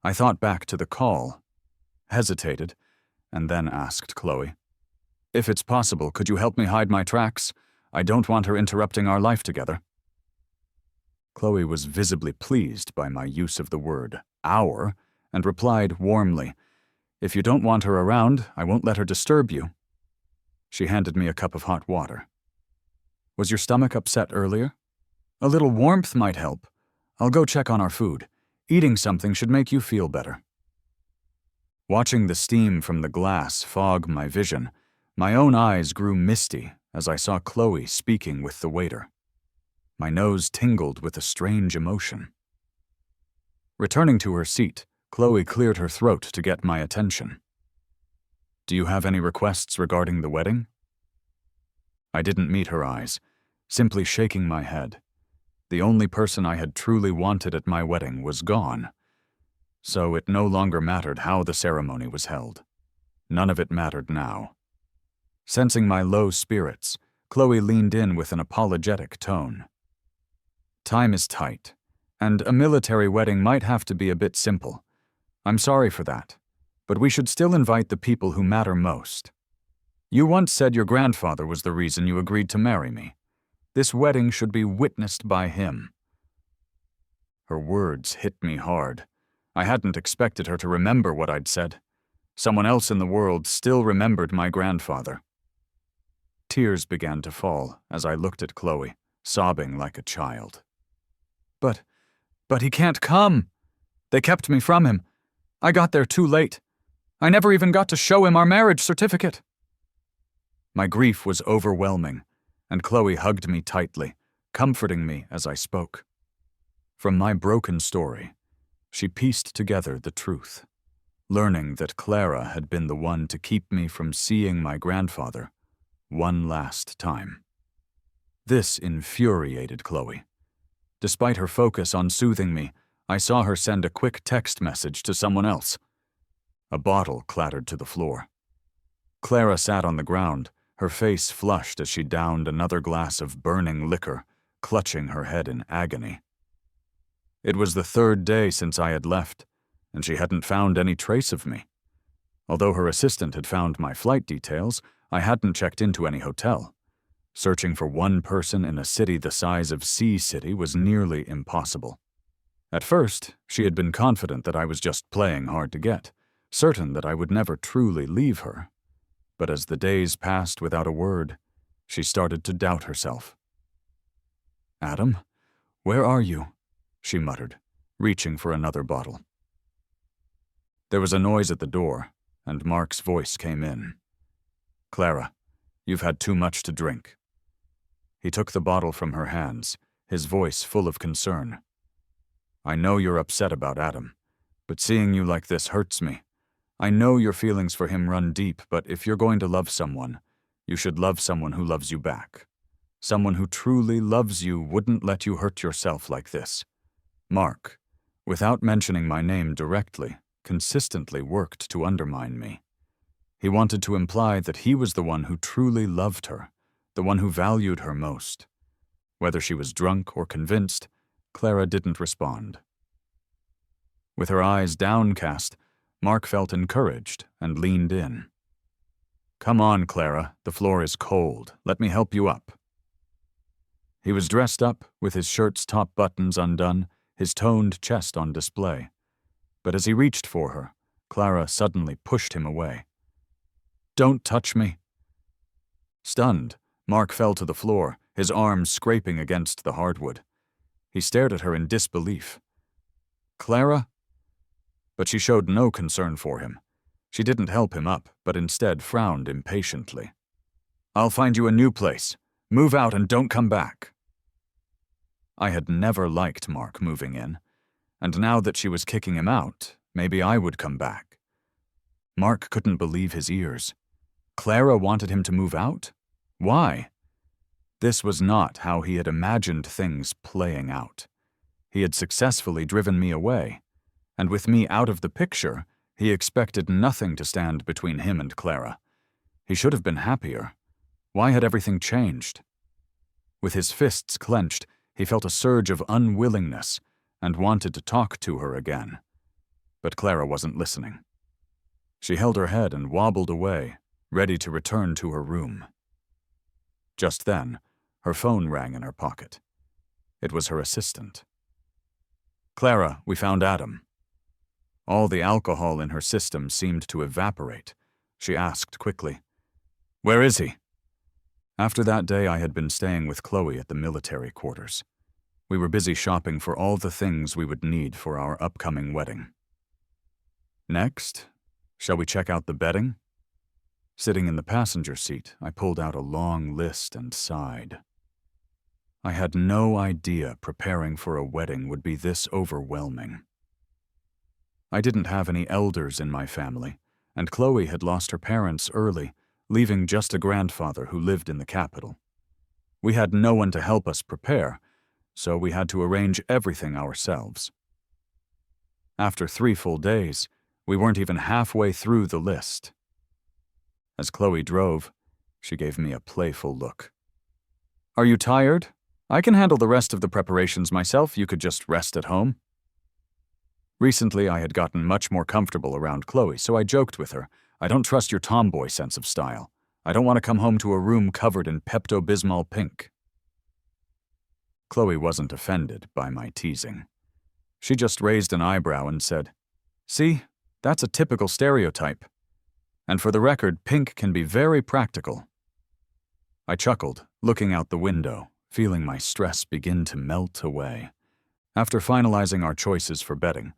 I thought back to the call, hesitated, and then asked Chloe, "If it's possible, could you help me hide my tracks? I don't want her interrupting our life together." Chloe was visibly pleased by my use of the word our and replied warmly, "If you don't want her around, I won't let her disturb you." She handed me a cup of hot water. "Was your stomach upset earlier? A little warmth might help. I'll go check on our food. Eating something should make you feel better." Watching the steam from the glass fog my vision, my own eyes grew misty as I saw Chloe speaking with the waiter. My nose tingled with a strange emotion. Returning to her seat, Chloe cleared her throat to get my attention. "Do you have any requests regarding the wedding?" I didn't meet her eyes, simply shaking my head. The only person I had truly wanted at my wedding was gone, so it no longer mattered how the ceremony was held. None of it mattered now. Sensing my low spirits, Chloe leaned in with an apologetic tone. "Time is tight, and a military wedding might have to be a bit simple. I'm sorry for that, but we should still invite the people who matter most. You once said your grandfather was the reason you agreed to marry me. This wedding should be witnessed by him." Her words hit me hard. I hadn't expected her to remember what I'd said. Someone else in the world still remembered my grandfather. Tears began to fall as I looked at Chloe, sobbing like a child. But he can't come. They kept me from him. I got there too late. I never even got to show him our marriage certificate." My grief was overwhelming, and Chloe hugged me tightly, comforting me as I spoke. From my broken story, she pieced together the truth, learning that Clara had been the one to keep me from seeing my grandfather one last time. This infuriated Chloe. Despite her focus on soothing me, I saw her send a quick text message to someone else. A bottle clattered to the floor. Clara sat on the ground, her face flushed as she downed another glass of burning liquor, clutching her head in agony. It was the third day since I had left, and she hadn't found any trace of me. Although her assistant had found my flight details, I hadn't checked into any hotel. Searching for one person in a city the size of Sea City was nearly impossible. At first, she had been confident that I was just playing hard to get, certain that I would never truly leave her. But as the days passed without a word, she started to doubt herself. "Adam, where are you?" she muttered, reaching for another bottle. There was a noise at the door, and Mark's voice came in. "Clara, you've had too much to drink." He took the bottle from her hands, his voice full of concern. "I know you're upset about Adam, but seeing you like this hurts me. I know your feelings for him run deep, but if you're going to love someone, you should love someone who loves you back. Someone who truly loves you wouldn't let you hurt yourself like this." Mark, without mentioning my name directly, consistently worked to undermine me. He wanted to imply that he was the one who truly loved her, the one who valued her most. Whether she was drunk or convinced, Clara didn't respond. With her eyes downcast, Mark felt encouraged and leaned in. "Come on, Clara, the floor is cold. Let me help you up." He was dressed up, with his shirt's top buttons undone, his toned chest on display. But as he reached for her, Clara suddenly pushed him away. "Don't touch me." Stunned, Mark fell to the floor, his arms scraping against the hardwood. He stared at her in disbelief. "Clara?" But she showed no concern for him. She didn't help him up, but instead frowned impatiently. "I'll find you a new place. Move out and don't come back." I had never liked Mark moving in, and now that she was kicking him out, maybe I would come back. Mark couldn't believe his ears. Clara wanted him to move out? Why? This was not how he had imagined things playing out. He had successfully driven me away, and with me out of the picture, he expected nothing to stand between him and Clara. He should have been happier. Why had everything changed? With his fists clenched, he felt a surge of unwillingness and wanted to talk to her again. But Clara wasn't listening. She held her head and wobbled away, ready to return to her room. Just then, her phone rang in her pocket. It was her assistant. "Clara, we found Adam." All the alcohol in her system seemed to evaporate. She asked quickly, "Where is he?" After that day, I had been staying with Chloe at the military quarters. We were busy shopping for all the things we would need for our upcoming wedding. Next, shall we check out the bedding? Sitting in the passenger seat, I pulled out a long list and sighed. I had no idea preparing for a wedding would be this overwhelming. I didn't have any elders in my family, and Chloe had lost her parents early, leaving just a grandfather who lived in the capital. We had no one to help us prepare, so we had to arrange everything ourselves. After 3 full days, we weren't even halfway through the list. As Chloe drove, she gave me a playful look. "Are you tired? I can handle the rest of the preparations myself. You could just rest at home." Recently, I had gotten much more comfortable around Chloe, so I joked with her, "I don't trust your tomboy sense of style. I don't want to come home to a room covered in Pepto-Bismol pink." Chloe wasn't offended by my teasing. She just raised an eyebrow and said, "See, that's a typical stereotype. And for the record, pink can be very practical." I chuckled, looking out the window, feeling my stress begin to melt away. After finalizing our choices for bedding,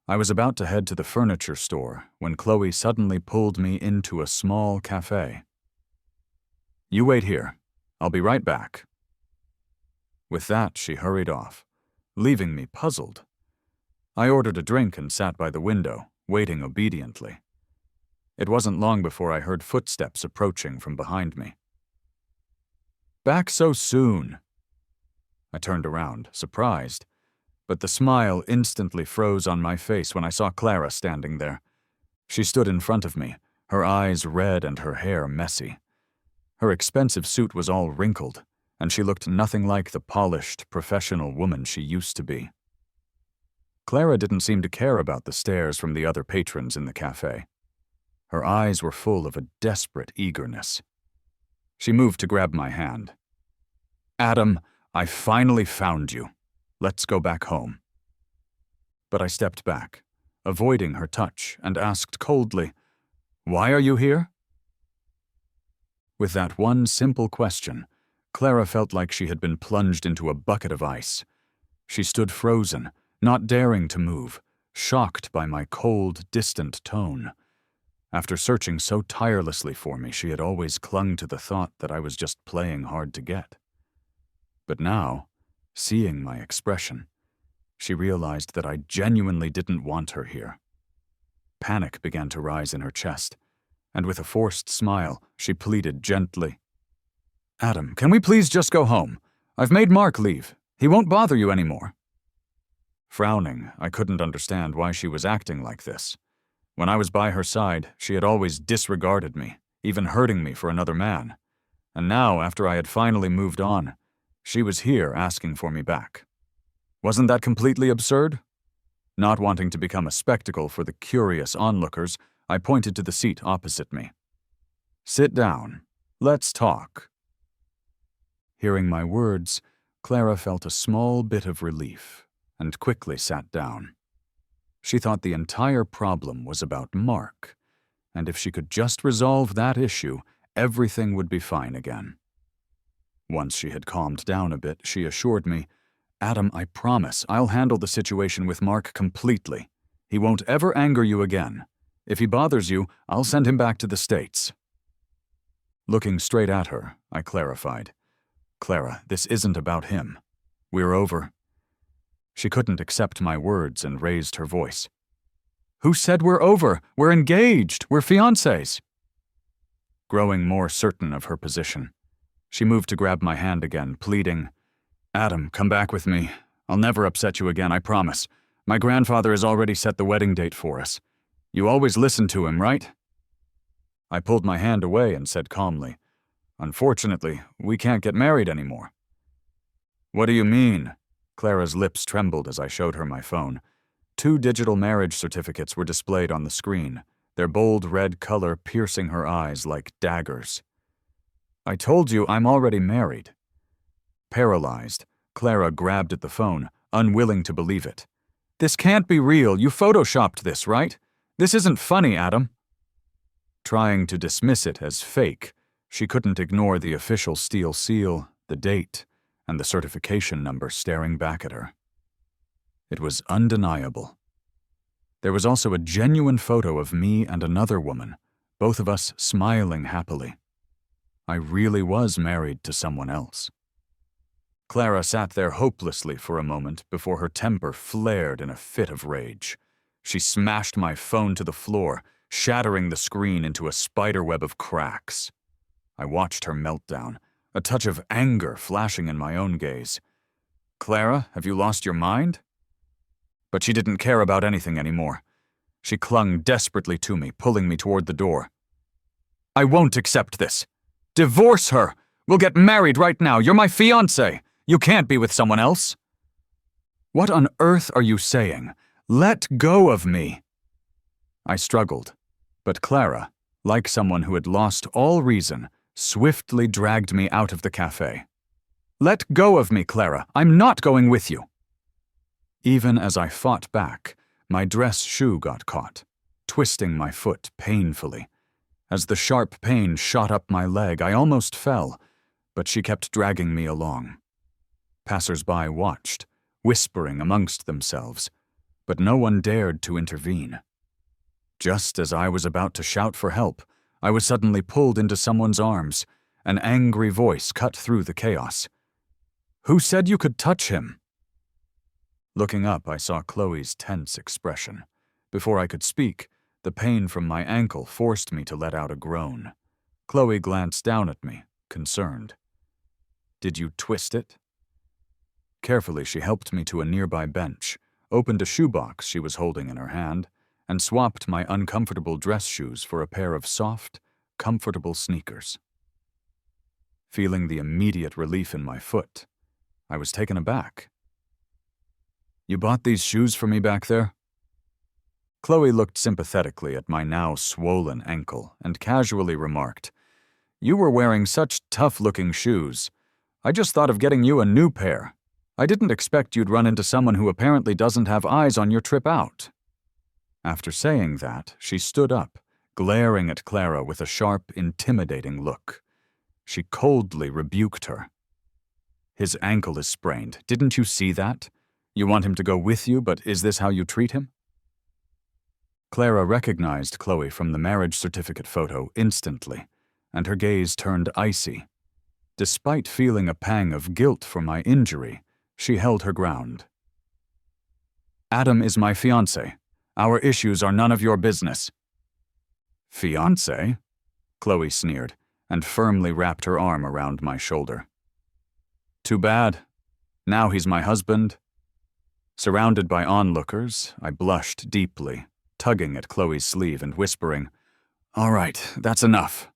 I was about to head to the furniture store when Chloe suddenly pulled me into a small cafe. "You wait here. I'll be right back." With that, she hurried off, leaving me puzzled. I ordered a drink and sat by the window, waiting obediently. It wasn't long before I heard footsteps approaching from behind me. "Back so soon?" I turned around, surprised, but the smile instantly froze on my face when I saw Clara standing there. She stood in front of me, her eyes red and her hair messy. Her expensive suit was all wrinkled, and she looked nothing like the polished, professional woman she used to be. Clara didn't seem to care about the stares from the other patrons in the cafe. Her eyes were full of a desperate eagerness. She moved to grab my hand. "Adam, I finally found you. Let's go back home." But I stepped back, avoiding her touch, and asked coldly, "Why are you here?" With that one simple question, Clara felt like she had been plunged into a bucket of ice. She stood frozen, not daring to move, shocked by my cold, distant tone. After searching so tirelessly for me, she had always clung to the thought that I was just playing hard to get. But now, seeing my expression, she realized that I genuinely didn't want her here. Panic began to rise in her chest, and with a forced smile, she pleaded gently, "Adam, can we please just go home? I've made Mark leave. He won't bother you anymore." Frowning, I couldn't understand why she was acting like this. When I was by her side, she had always disregarded me, even hurting me for another man. And now, after I had finally moved on, she was here asking for me back. Wasn't that completely absurd? Not wanting to become a spectacle for the curious onlookers, I pointed to the seat opposite me. "Sit down. Let's talk." Hearing my words, Clara felt a small bit of relief and quickly sat down. She thought the entire problem was about Mark, and if she could just resolve that issue, everything would be fine again. Once she had calmed down a bit, she assured me, "Adam, I promise I'll handle the situation with Mark completely. He won't ever anger you again. If he bothers you, I'll send him back to the States." Looking straight at her, I clarified, "Clara, this isn't about him. We're over." She couldn't accept my words and raised her voice. "Who said we're over? We're engaged. We're fiancés." Growing more certain of her position, she moved to grab my hand again, pleading, "Adam, come back with me. I'll never upset you again, I promise. My grandfather has already set the wedding date for us. You always listen to him, right?" I pulled my hand away and said calmly, "Unfortunately, we can't get married anymore." "What do you mean?" Clara's lips trembled as I showed her my phone. 2 digital marriage certificates were displayed on the screen, their bold red color piercing her eyes like daggers. "I told you I'm already married." Paralyzed, Clara grabbed at the phone, unwilling to believe it. "This can't be real. You photoshopped this, right? This isn't funny, Adam." Trying to dismiss it as fake, she couldn't ignore the official steel seal, the date, and the certification number staring back at her. It was undeniable. There was also a genuine photo of me and another woman, both of us smiling happily. I really was married to someone else. Clara sat there hopelessly for a moment before her temper flared in a fit of rage. She smashed my phone to the floor, shattering the screen into a spiderweb of cracks. I watched her meltdown, a touch of anger flashing in my own gaze. "Clara, have you lost your mind?" But she didn't care about anything anymore. She clung desperately to me, pulling me toward the door. "I won't accept this. Divorce her! We'll get married right now. You're my fiancé. You can't be with someone else." "What on earth are you saying? Let go of me." I struggled, but Clara, like someone who had lost all reason, swiftly dragged me out of the cafe. "Let go of me, Clara. I'm not going with you." Even as I fought back, my dress shoe got caught, twisting my foot painfully. As the sharp pain shot up my leg, I almost fell, but she kept dragging me along. Passers-by watched, whispering amongst themselves, but no one dared to intervene. Just as I was about to shout for help, I was suddenly pulled into someone's arms. An angry voice cut through the chaos. "Who said you could touch him?" Looking up, I saw Chloe's tense expression. Before I could speak, the pain from my ankle forced me to let out a groan. Chloe glanced down at me, concerned. "Did you twist it?" Carefully, she helped me to a nearby bench, opened a shoebox she was holding in her hand, and swapped my uncomfortable dress shoes for a pair of soft, comfortable sneakers. Feeling the immediate relief in my foot, I was taken aback. "You bought these shoes for me back there?" Chloe looked sympathetically at my now swollen ankle and casually remarked, "You were wearing such tough-looking shoes. I just thought of getting you a new pair. I didn't expect you'd run into someone who apparently doesn't have eyes on your trip out." After saying that, she stood up, glaring at Clara with a sharp, intimidating look. She coldly rebuked her. "His ankle is sprained. Didn't you see that? You want him to go with you, but is this how you treat him?" Clara recognized Chloe from the marriage certificate photo instantly, and her gaze turned icy. Despite feeling a pang of guilt for my injury, she held her ground. "Adam is my fiancé. Our issues are none of your business." "Fiancé?" Chloe sneered, and firmly wrapped her arm around my shoulder. "Too bad. Now he's my husband." Surrounded by onlookers, I blushed deeply, tugging at Chloe's sleeve and whispering, "All right, that's enough."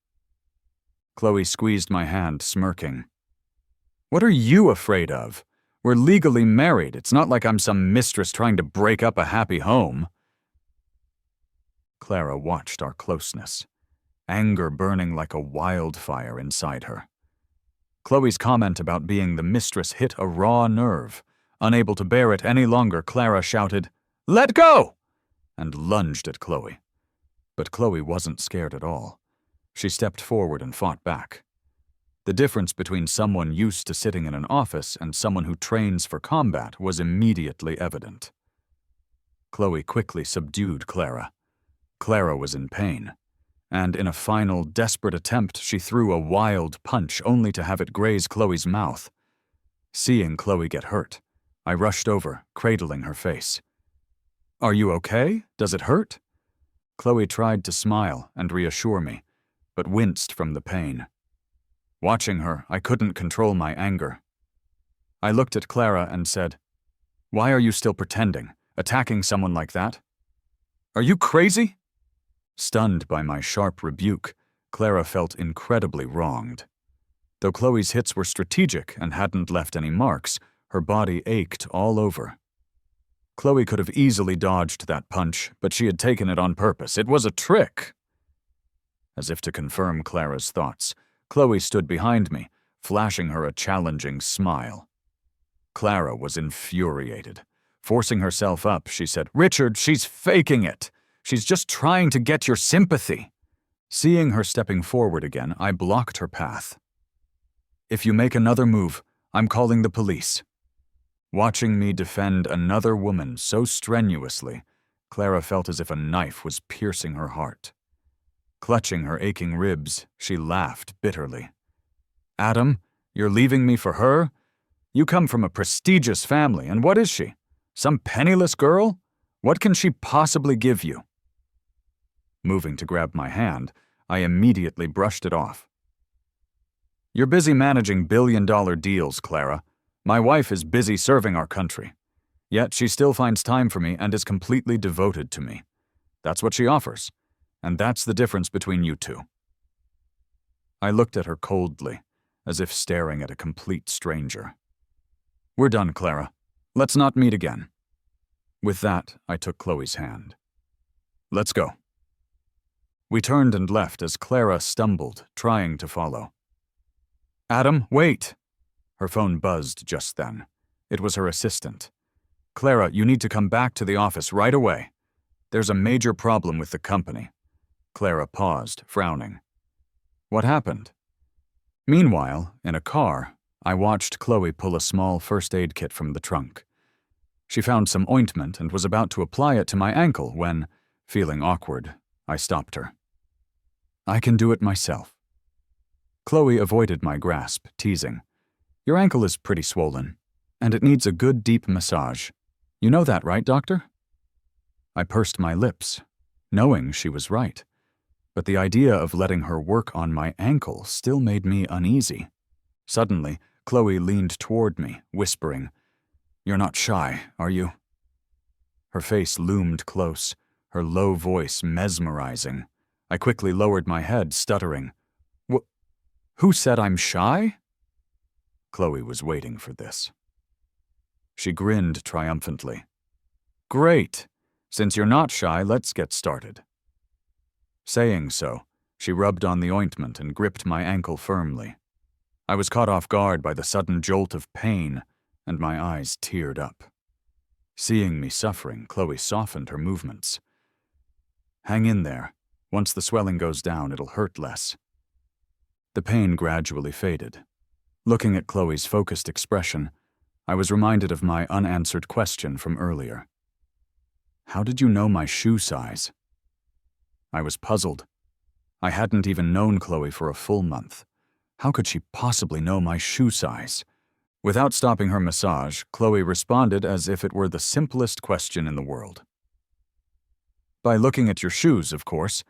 Chloe squeezed my hand, smirking. "What are you afraid of? We're legally married. It's not like I'm some mistress trying to break up a happy home." Clara watched our closeness, anger burning like a wildfire inside her. Chloe's comment about being the mistress hit a raw nerve. Unable to bear it any longer, Clara shouted, "Let go!" and lunged at Chloe. But Chloe wasn't scared at all. She stepped forward and fought back. The difference between someone used to sitting in an office and someone who trains for combat was immediately evident. Chloe quickly subdued Clara. Clara was in pain, and in a final, desperate attempt, she threw a wild punch only to have it graze Chloe's mouth. Seeing Chloe get hurt, I rushed over, cradling her face. "Are you okay? Does it hurt?" Chloe tried to smile and reassure me, but winced from the pain. Watching her, I couldn't control my anger. I looked at Clara and said, "Why are you still pretending, attacking someone like that? Are you crazy?" Stunned by my sharp rebuke, Clara felt incredibly wronged. Though Chloe's hits were strategic and hadn't left any marks, her body ached all over. Chloe could have easily dodged that punch, but she had taken it on purpose. It was a trick. As if to confirm Clara's thoughts, Chloe stood behind me, flashing her a challenging smile. Clara was infuriated. Forcing herself up, she said, "Richard, she's faking it. She's just trying to get your sympathy." Seeing her stepping forward again, I blocked her path. "If you make another move, I'm calling the police." Watching me defend another woman so strenuously, Clara felt as if a knife was piercing her heart. Clutching her aching ribs, she laughed bitterly. "Adam, you're leaving me for her? You come from a prestigious family, and what is she? Some penniless girl? What can she possibly give you?" Moving to grab my hand, I immediately brushed it off. "You're busy managing billion-dollar deals, Clara. My wife is busy serving our country. Yet she still finds time for me and is completely devoted to me. That's what she offers, and that's the difference between you two." I looked at her coldly, as if staring at a complete stranger. "We're done, Clara. Let's not meet again." With that, I took Chloe's hand. "Let's go." We turned and left as Clara stumbled, trying to follow. "Adam, wait!" Her phone buzzed just then. It was her assistant. "Clara, you need to come back to the office right away. There's a major problem with the company." Clara paused, frowning. "What happened?" Meanwhile, in a car, I watched Chloe pull a small first aid kit from the trunk. She found some ointment and was about to apply it to my ankle when, feeling awkward, I stopped her. "I can do it myself." Chloe avoided my grasp, teasing, "Your ankle is pretty swollen, and it needs a good deep massage. You know that, right, doctor?" I pursed my lips, knowing she was right, but the idea of letting her work on my ankle still made me uneasy. Suddenly, Chloe leaned toward me, whispering, "You're not shy, are you?" Her face loomed close, her low voice mesmerizing. I quickly lowered my head, stuttering, "Who said I'm shy?" Chloe was waiting for this. She grinned triumphantly. "Great! Since you're not shy, let's get started." Saying so, she rubbed on the ointment and gripped my ankle firmly. I was caught off guard by the sudden jolt of pain, and my eyes teared up. Seeing me suffering, Chloe softened her movements. "Hang in there. Once the swelling goes down, it'll hurt less." The pain gradually faded. Looking at Chloe's focused expression, I was reminded of my unanswered question from earlier. "How did you know my shoe size?" I was puzzled. I hadn't even known Chloe for a full month. How could she possibly know my shoe size? Without stopping her massage, Chloe responded as if it were the simplest question in the world. "By looking at your shoes, of course.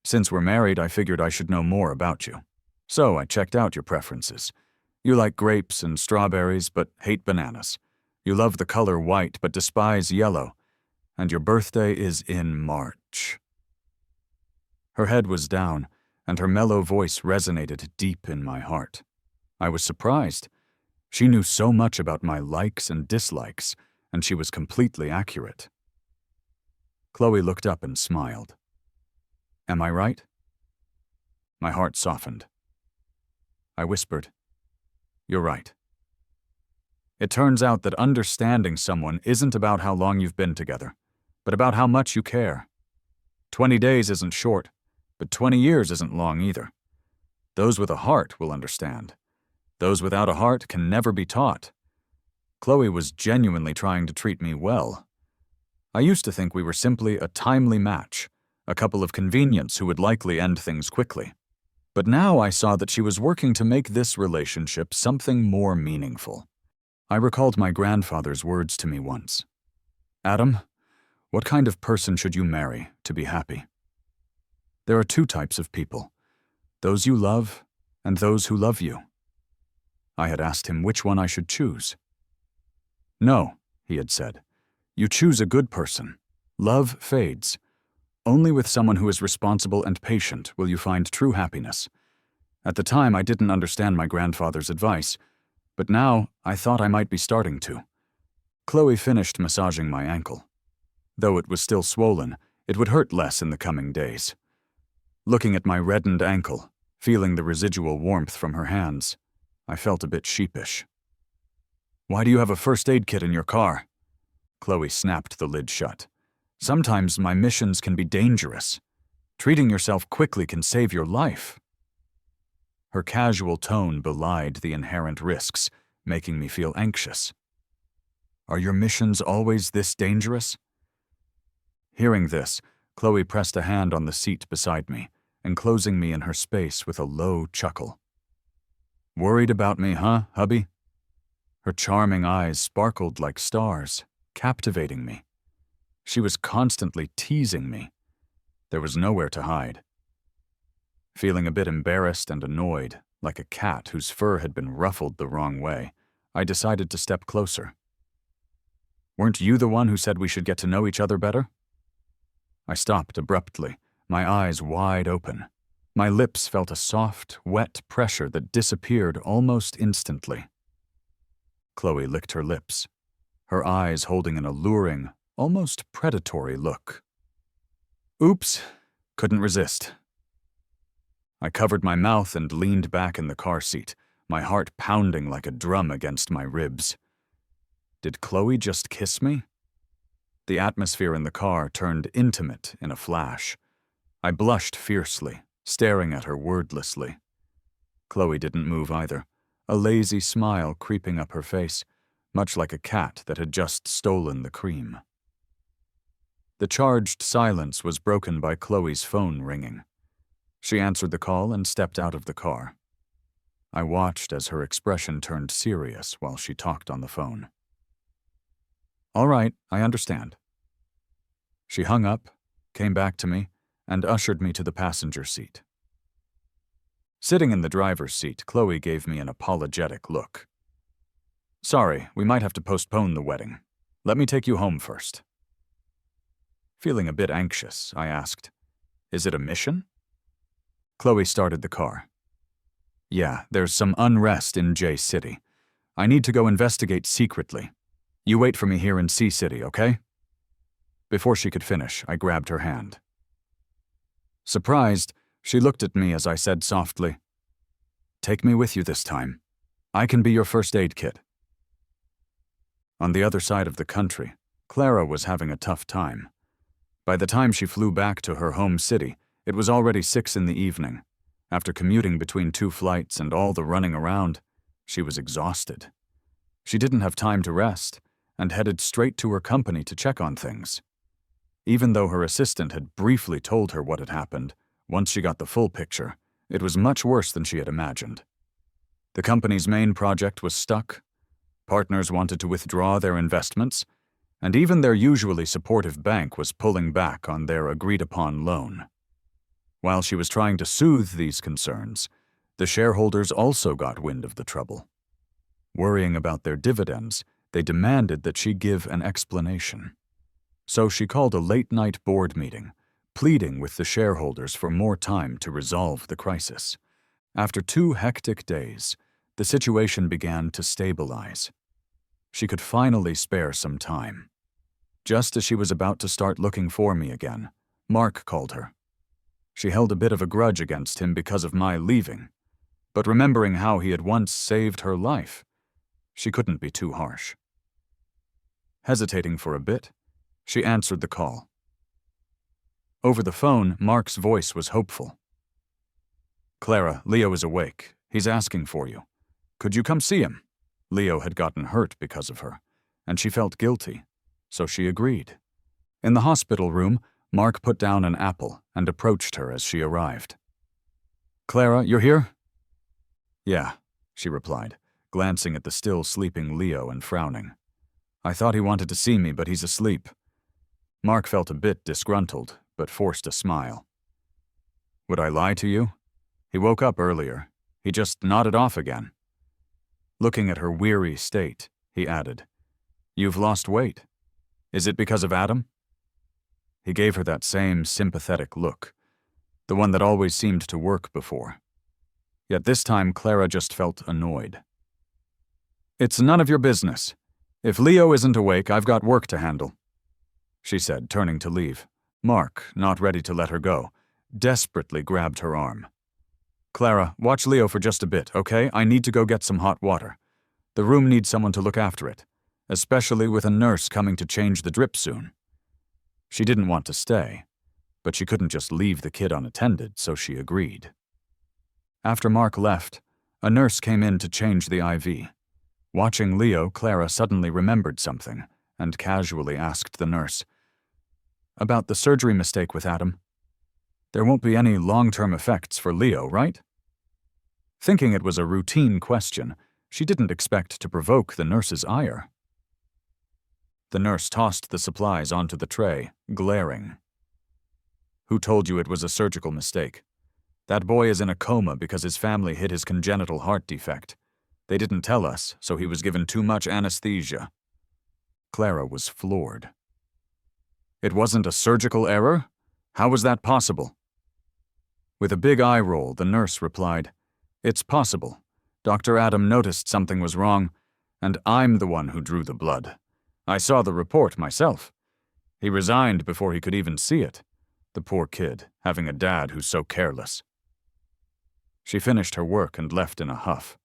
Since we're married, I figured I should know more about you. So I checked out your preferences. You like grapes and strawberries, but hate bananas. You love the color white, but despise yellow. And your birthday is in March." Her head was down, and her mellow voice resonated deep in my heart. I was surprised. She knew so much about my likes and dislikes, and she was completely accurate. Chloe looked up and smiled. "Am I right?" My heart softened. I whispered, "You're right." It turns out that understanding someone isn't about how long you've been together, but about how much you care. 20 days isn't short, but 20 years isn't long either. Those with a heart will understand. Those without a heart can never be taught. Chloe was genuinely trying to treat me well. I used to think we were simply a timely match, a couple of convenience who would likely end things quickly. But now I saw that she was working to make this relationship something more meaningful. I recalled my grandfather's words to me once. "Adam, what kind of person should you marry to be happy?" There are two types of people, those you love and those who love you. I had asked him which one I should choose. "No," he had said, "you choose a good person. Love fades. Only with someone who is responsible and patient will you find true happiness." At the time, I didn't understand my grandfather's advice, but now I thought I might be starting to. Chloe finished massaging my ankle. Though it was still swollen, it would hurt less in the coming days. Looking at my reddened ankle, feeling the residual warmth from her hands, I felt a bit sheepish. Why do you have a first aid kit in your car? Chloe snapped the lid shut. Sometimes my missions can be dangerous. Treating yourself quickly can save your life. Her casual tone belied the inherent risks, making me feel anxious. Are your missions always this dangerous? Hearing this, Chloe pressed a hand on the seat beside me, enclosing me in her space with a low chuckle. Worried about me, huh, hubby? Her charming eyes sparkled like stars, captivating me. She was constantly teasing me. There was nowhere to hide. Feeling a bit embarrassed and annoyed, like a cat whose fur had been ruffled the wrong way, I decided to step closer. Weren't you the one who said we should get to know each other better? I stopped abruptly, my eyes wide open. My lips felt a soft, wet pressure that disappeared almost instantly. Chloe licked her lips, her eyes holding an alluring, almost predatory look. Oops, couldn't resist. I covered my mouth and leaned back in the car seat, my heart pounding like a drum against my ribs. Did Chloe just kiss me? The atmosphere in the car turned intimate in a flash. I blushed fiercely, staring at her wordlessly. Chloe didn't move either, a lazy smile creeping up her face, much like a cat that had just stolen the cream. The charged silence was broken by Chloe's phone ringing. She answered the call and stepped out of the car. I watched as her expression turned serious while she talked on the phone. All right, I understand. She hung up, came back to me, and ushered me to the passenger seat. Sitting in the driver's seat, Chloe gave me an apologetic look. Sorry, we might have to postpone the wedding. Let me take you home first. Feeling a bit anxious, I asked, Is it a mission? Chloe started the car. Yeah, there's some unrest in J City. I need to go investigate secretly. You wait for me here in C City, okay? Before she could finish, I grabbed her hand. Surprised, she looked at me as I said softly, Take me with you this time. I can be your first aid kit. On the other side of the country, Clara was having a tough time. By the time she flew back to her home city, it was already 6 in the evening. After commuting between 2 flights and all the running around, she was exhausted. She didn't have time to rest, and headed straight to her company to check on things. Even though her assistant had briefly told her what had happened, once she got the full picture, it was much worse than she had imagined. The company's main project was stuck, partners wanted to withdraw their investments, and even their usually supportive bank was pulling back on their agreed-upon loan. While she was trying to soothe these concerns, the shareholders also got wind of the trouble. Worrying about their dividends, they demanded that she give an explanation. So she called a late-night board meeting, pleading with the shareholders for more time to resolve the crisis. After 2 hectic days, the situation began to stabilize. She could finally spare some time. Just as she was about to start looking for me again, Mark called her. She held a bit of a grudge against him because of my leaving, but remembering how he had once saved her life, she couldn't be too harsh. Hesitating for a bit, she answered the call. Over the phone, Mark's voice was hopeful. Clara, Leo is awake. He's asking for you. Could you come see him? Leo had gotten hurt because of her, and she felt guilty, so she agreed. In the hospital room, Mark put down an apple and approached her as she arrived. Clara, you're here? Yeah, she replied, glancing at the still sleeping Leo and frowning. I thought he wanted to see me, but he's asleep. Mark felt a bit disgruntled, but forced a smile. Would I lie to you? He woke up earlier. He just nodded off again. Looking at her weary state, he added, You've lost weight. Is it because of Adam? He gave her that same sympathetic look, the one that always seemed to work before. Yet this time Clara just felt annoyed. It's none of your business. If Leo isn't awake, I've got work to handle, she said, turning to leave. Mark, not ready to let her go, desperately grabbed her arm. Clara, watch Leo for just a bit, okay? I need to go get some hot water. The room needs someone to look after it, especially with a nurse coming to change the drip soon. She didn't want to stay, but she couldn't just leave the kid unattended, so she agreed. After Mark left, a nurse came in to change the IV. Watching Leo, Clara suddenly remembered something and casually asked the nurse, "About the surgery mistake with Adam. There won't be any long-term effects for Leo, right?" Thinking it was a routine question, she didn't expect to provoke the nurse's ire. The nurse tossed the supplies onto the tray, glaring. "Who told you it was a surgical mistake? That boy is in a coma because his family hid his congenital heart defect. They didn't tell us, so he was given too much anesthesia." Clara was floored. "It wasn't a surgical error? How was that possible?" With a big eye roll, the nurse replied, "It's possible. Dr. Adam noticed something was wrong, and I'm the one who drew the blood. I saw the report myself. He resigned before he could even see it. The poor kid, having a dad who's so careless." She finished her work and left in a huff.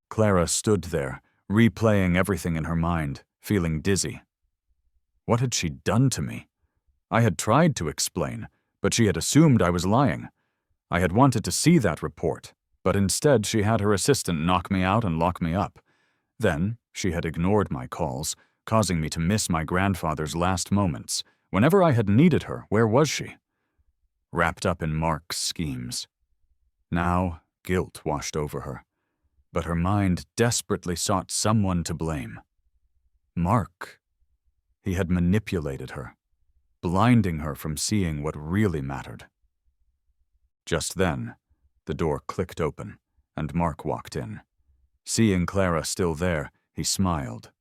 Clara stood there, replaying everything in her mind, feeling dizzy. What had she done to me? I had tried to explain, but she had assumed I was lying. I had wanted to see that report, but instead she had her assistant knock me out and lock me up. Then she had ignored my calls, causing me to miss my grandfather's last moments. Whenever I had needed her, where was she? Wrapped up in Mark's schemes. Now, guilt washed over her, but her mind desperately sought someone to blame. Mark. He had manipulated her, blinding her from seeing what really mattered. Just then, the door clicked open, and Mark walked in. Seeing Clara still there, he smiled.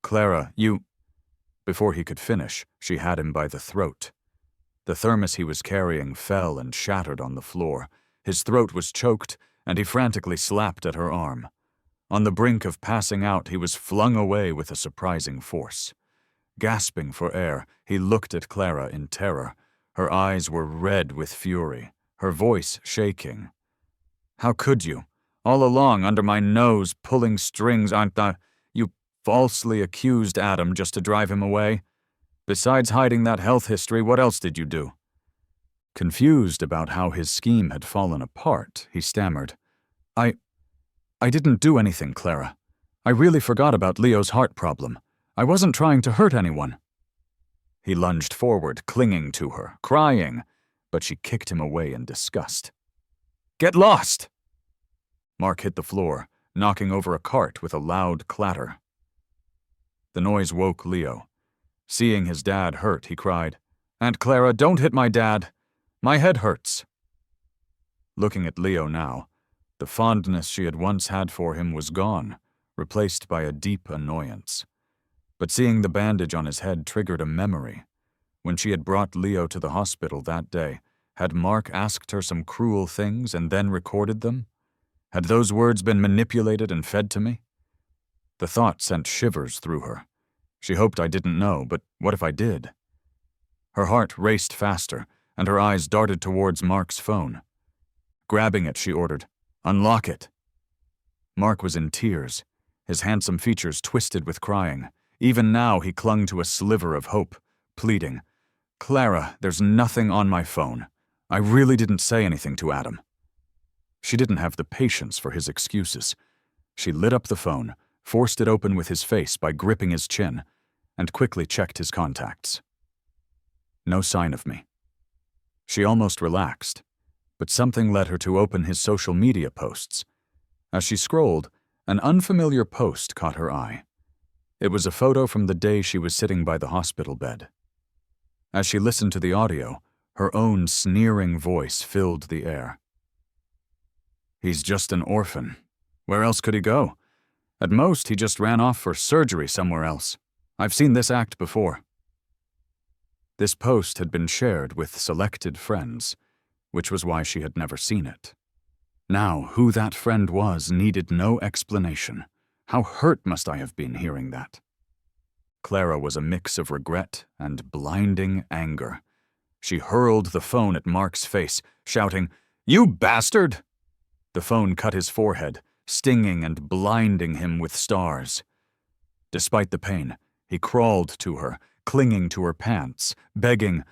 "Clara, you—" Before he could finish, she had him by the throat. The thermos he was carrying fell and shattered on the floor. His throat was choked, and he frantically slapped at her arm. On the brink of passing out, he was flung away with a surprising force. Gasping for air, he looked at Clara in terror. Her eyes were red with fury, her voice shaking. "How could you? All along, under my nose, pulling strings, you falsely accused Adam just to drive him away? Besides hiding that health history, what else did you do?" Confused about how his scheme had fallen apart, he stammered, I didn't do anything, Clara. I really forgot about Leo's heart problem. I wasn't trying to hurt anyone." He lunged forward, clinging to her, crying, but she kicked him away in disgust. "Get lost!" Mark hit the floor, knocking over a cart with a loud clatter. The noise woke Leo. Seeing his dad hurt, he cried, "Aunt Clara, don't hit my dad. My head hurts." Looking at Leo now, the fondness she had once had for him was gone, replaced by a deep annoyance. But seeing the bandage on his head triggered a memory. When she had brought Leo to the hospital that day, had Mark asked her some cruel things and then recorded them? Had those words been manipulated and fed to me? The thought sent shivers through her. She hoped I didn't know, but what if I did? Her heart raced faster, and her eyes darted towards Mark's phone. Grabbing it, she ordered, "Unlock it." Mark was in tears, his handsome features twisted with crying. Even now he clung to a sliver of hope, pleading, "Clara, there's nothing on my phone. I really didn't say anything to Adam." She didn't have the patience for his excuses. She lit up the phone, forced it open with his face by gripping his chin, and quickly checked his contacts. No sign of me. She almost relaxed, but something led her to open his social media posts. As she scrolled, an unfamiliar post caught her eye. It was a photo from the day she was sitting by the hospital bed. As she listened to the audio, her own sneering voice filled the air. "He's just an orphan. Where else could he go? At most, he just ran off for surgery somewhere else. I've seen this act before." This post had been shared with selected friends, which was why she had never seen it. Now, who that friend was needed no explanation. How hurt must I have been hearing that? Clara was a mix of regret and blinding anger. She hurled the phone at Mark's face, shouting, "You bastard!" The phone cut his forehead, stinging and blinding him with stars. Despite the pain, he crawled to her, clinging to her pants, begging,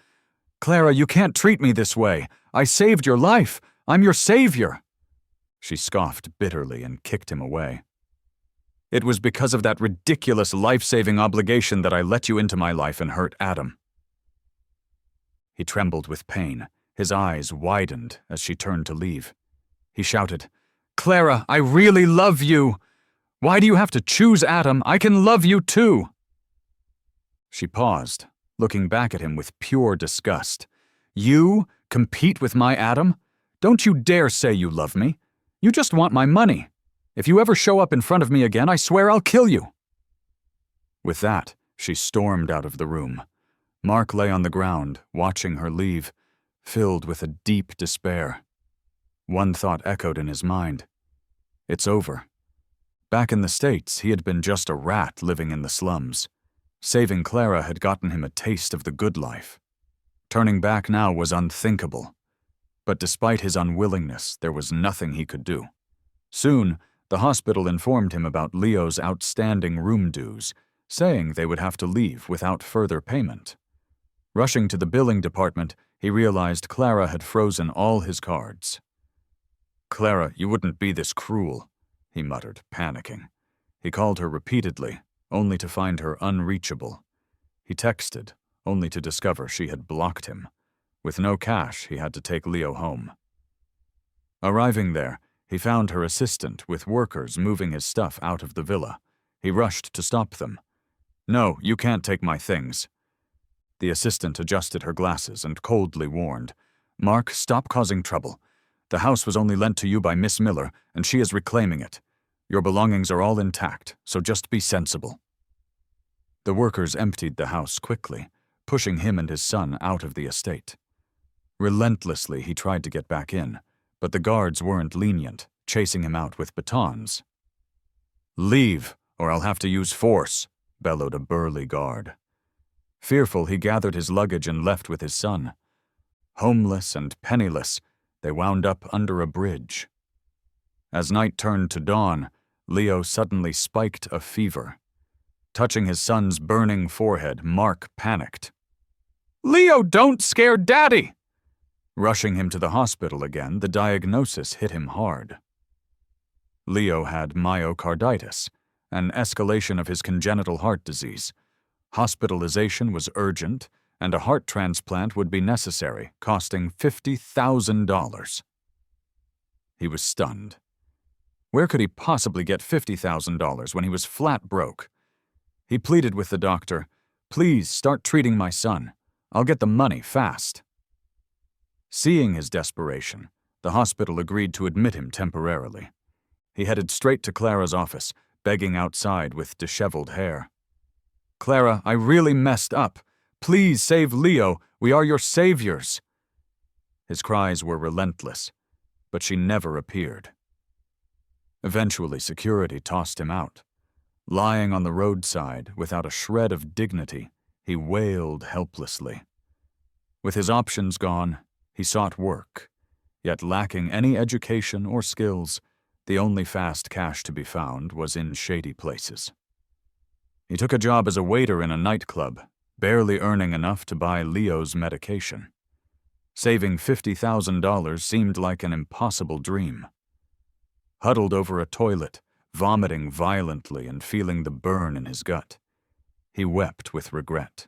"Clara, you can't treat me this way. I saved your life. I'm your savior." She scoffed bitterly and kicked him away. "It was because of that ridiculous life-saving obligation that I let you into my life and hurt Adam." He trembled with pain. His eyes widened as she turned to leave. He shouted, "Clara, I really love you. Why do you have to choose Adam? I can love you too." She paused, looking back at him with pure disgust. "You compete with my Adam? Don't you dare say you love me. You just want my money. If you ever show up in front of me again, I swear I'll kill you." With that, she stormed out of the room. Mark lay on the ground, watching her leave, filled with a deep despair. One thought echoed in his mind. It's over. Back in the States, he had been just a rat living in the slums. Saving Clara had gotten him a taste of the good life. Turning back now was unthinkable. But despite his unwillingness, there was nothing he could do. Soon, the hospital informed him about Leo's outstanding room dues, saying they would have to leave without further payment. Rushing to the billing department, he realized Clara had frozen all his cards. "Clara, you wouldn't be this cruel," he muttered, panicking. He called her repeatedly, only to find her unreachable. He texted, only to discover she had blocked him. With no cash, he had to take Leo home. Arriving there, he found her assistant with workers moving his stuff out of the villa. He rushed to stop them. "No, you can't take my things." The assistant adjusted her glasses and coldly warned, "Mark, stop causing trouble. The house was only lent to you by Miss Miller, and she is reclaiming it. Your belongings are all intact, so just be sensible." The workers emptied the house quickly, pushing him and his son out of the estate. Relentlessly, he tried to get back in, but the guards weren't lenient, chasing him out with batons. "Leave, or I'll have to use force," bellowed a burly guard. Fearful, he gathered his luggage and left with his son. Homeless and penniless, they wound up under a bridge. As night turned to dawn, Leo suddenly spiked a fever. Touching his son's burning forehead, Mark panicked. "Leo, don't scare Daddy!" Rushing him to the hospital again, the diagnosis hit him hard. Leo had myocarditis, an escalation of his congenital heart disease. Hospitalization was urgent, and a heart transplant would be necessary, costing $50,000. He was stunned. Where could he possibly get $50,000 when he was flat broke? He pleaded with the doctor, "Please start treating my son. I'll get the money fast." Seeing his desperation, the hospital agreed to admit him temporarily. He headed straight to Clara's office, begging outside with disheveled hair. "Clara, I really messed up. Please save Leo. We are your saviors." His cries were relentless, but she never appeared. Eventually, security tossed him out. Lying on the roadside, without a shred of dignity, he wailed helplessly. With his options gone, he sought work, yet lacking any education or skills, the only fast cash to be found was in shady places. He took a job as a waiter in a nightclub, barely earning enough to buy Leo's medication. Saving $50,000 seemed like an impossible dream. Huddled over a toilet, vomiting violently and feeling the burn in his gut, he wept with regret.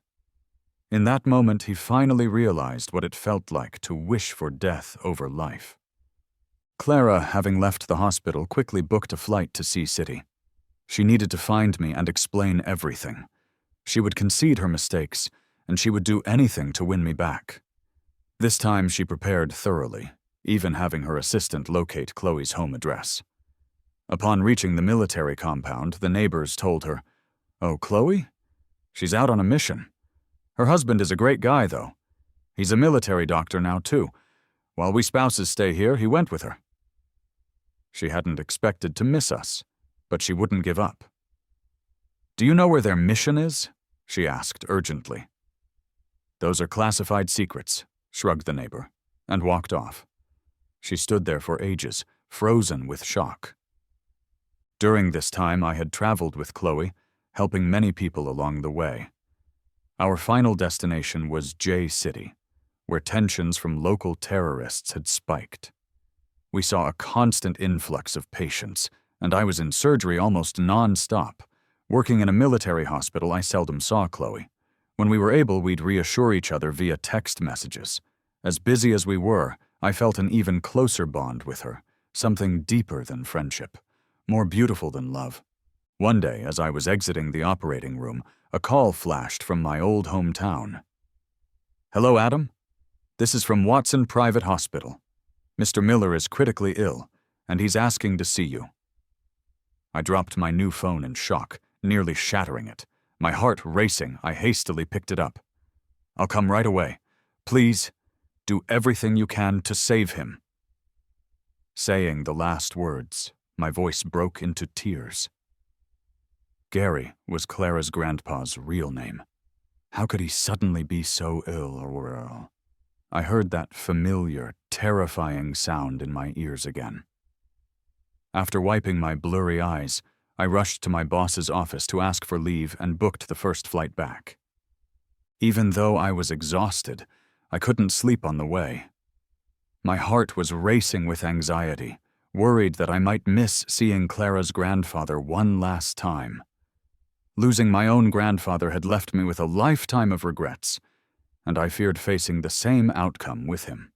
In that moment, he finally realized what it felt like to wish for death over life. Clara, having left the hospital, quickly booked a flight to Sea City. She needed to find me and explain everything. She would concede her mistakes, and she would do anything to win me back. This time she prepared thoroughly, even having her assistant locate Chloe's home address. Upon reaching the military compound, the neighbors told her, "Oh, Chloe? She's out on a mission. Her husband is a great guy, though. He's a military doctor now, too. While we spouses stay here, he went with her." She hadn't expected to miss us, but she wouldn't give up. "Do you know where their mission is?" she asked urgently. "Those are classified secrets," shrugged the neighbor, and walked off. She stood there for ages, frozen with shock. During this time, I had traveled with Chloe, helping many people along the way. Our final destination was J City, where tensions from local terrorists had spiked. We saw a constant influx of patients, and I was in surgery almost non-stop. Working in a military hospital, I seldom saw Chloe. When we were able, we'd reassure each other via text messages. As busy as we were, I felt an even closer bond with her, something deeper than friendship, more beautiful than love. One day, as I was exiting the operating room, a call flashed from my old hometown. "Hello, Adam? This is from Watson Private Hospital. Mr. Miller is critically ill, and he's asking to see you." I dropped my new phone in shock, nearly shattering it. My heart racing, I hastily picked it up. "I'll come right away. Please, do everything you can to save him." Saying the last words, my voice broke into tears. Gary was Clara's grandpa's real name. How could he suddenly be so ill? I heard that familiar, terrifying sound in my ears again. After wiping my blurry eyes, I rushed to my boss's office to ask for leave and booked the first flight back. Even though I was exhausted, I couldn't sleep on the way. My heart was racing with anxiety, worried that I might miss seeing Clara's grandfather one last time. Losing my own grandfather had left me with a lifetime of regrets, and I feared facing the same outcome with him.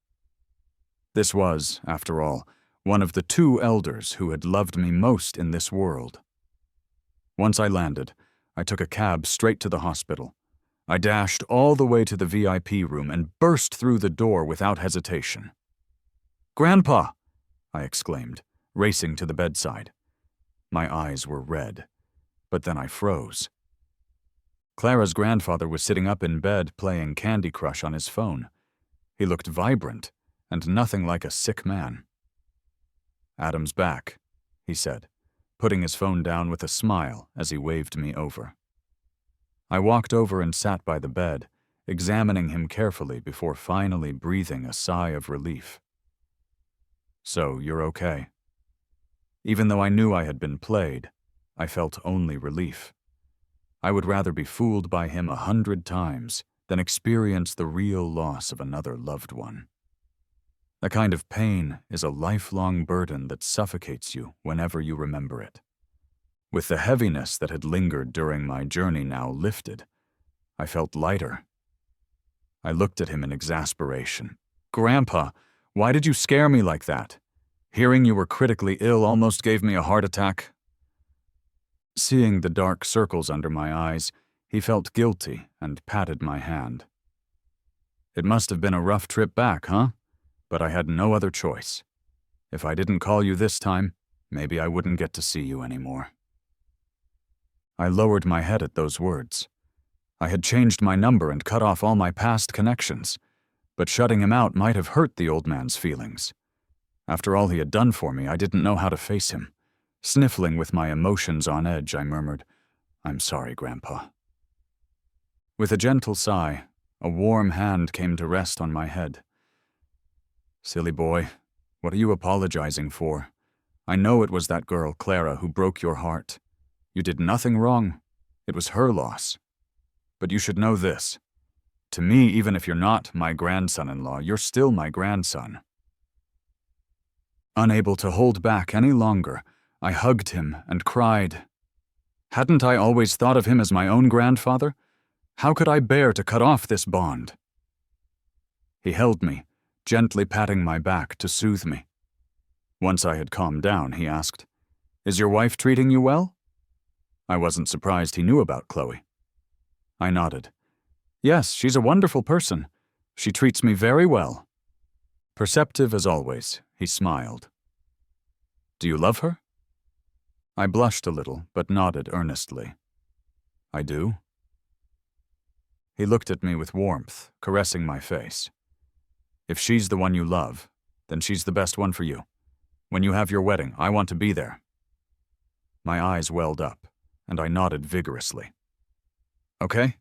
This was, after all, one of the two elders who had loved me most in this world. Once I landed, I took a cab straight to the hospital. I dashed all the way to the VIP room and burst through the door without hesitation. "Grandpa!" I exclaimed, racing to the bedside. My eyes were red, but then I froze. Clara's grandfather was sitting up in bed playing Candy Crush on his phone. He looked vibrant and nothing like a sick man. "Adam's back," he said, putting his phone down with a smile as he waved me over. I walked over and sat by the bed, examining him carefully before finally breathing a sigh of relief. "So, you're okay?" Even though I knew I had been played, I felt only relief. I would rather be fooled by him 100 times than experience the real loss of another loved one. The kind of pain is a lifelong burden that suffocates you whenever you remember it. With the heaviness that had lingered during my journey now lifted, I felt lighter. I looked at him in exasperation. "Grandpa, why did you scare me like that? Hearing you were critically ill almost gave me a heart attack." Seeing the dark circles under my eyes, he felt guilty and patted my hand. "It must have been a rough trip back, huh? But I had no other choice. If I didn't call you this time, maybe I wouldn't get to see you anymore." I lowered my head at those words. I had changed my number and cut off all my past connections, but shutting him out might have hurt the old man's feelings. After all he had done for me, I didn't know how to face him. Sniffling with my emotions on edge, I murmured, "I'm sorry, Grandpa." With a gentle sigh, a warm hand came to rest on my head. "Silly boy, what are you apologizing for? I know it was that girl, Clara, who broke your heart. You did nothing wrong. It was her loss. But you should know this. To me, even if you're not my grandson-in-law, you're still my grandson." Unable to hold back any longer, I hugged him and cried. Hadn't I always thought of him as my own grandfather? How could I bear to cut off this bond? He held me, gently patting my back to soothe me. Once I had calmed down, he asked, "Is your wife treating you well?" I wasn't surprised he knew about Chloe. I nodded. "Yes, she's a wonderful person. She treats me very well." Perceptive as always, he smiled. "Do you love her?" I blushed a little, but nodded earnestly. "I do." He looked at me with warmth, caressing my face. "If she's the one you love, then she's the best one for you. When you have your wedding, I want to be there." My eyes welled up, and I nodded vigorously. "Okay?"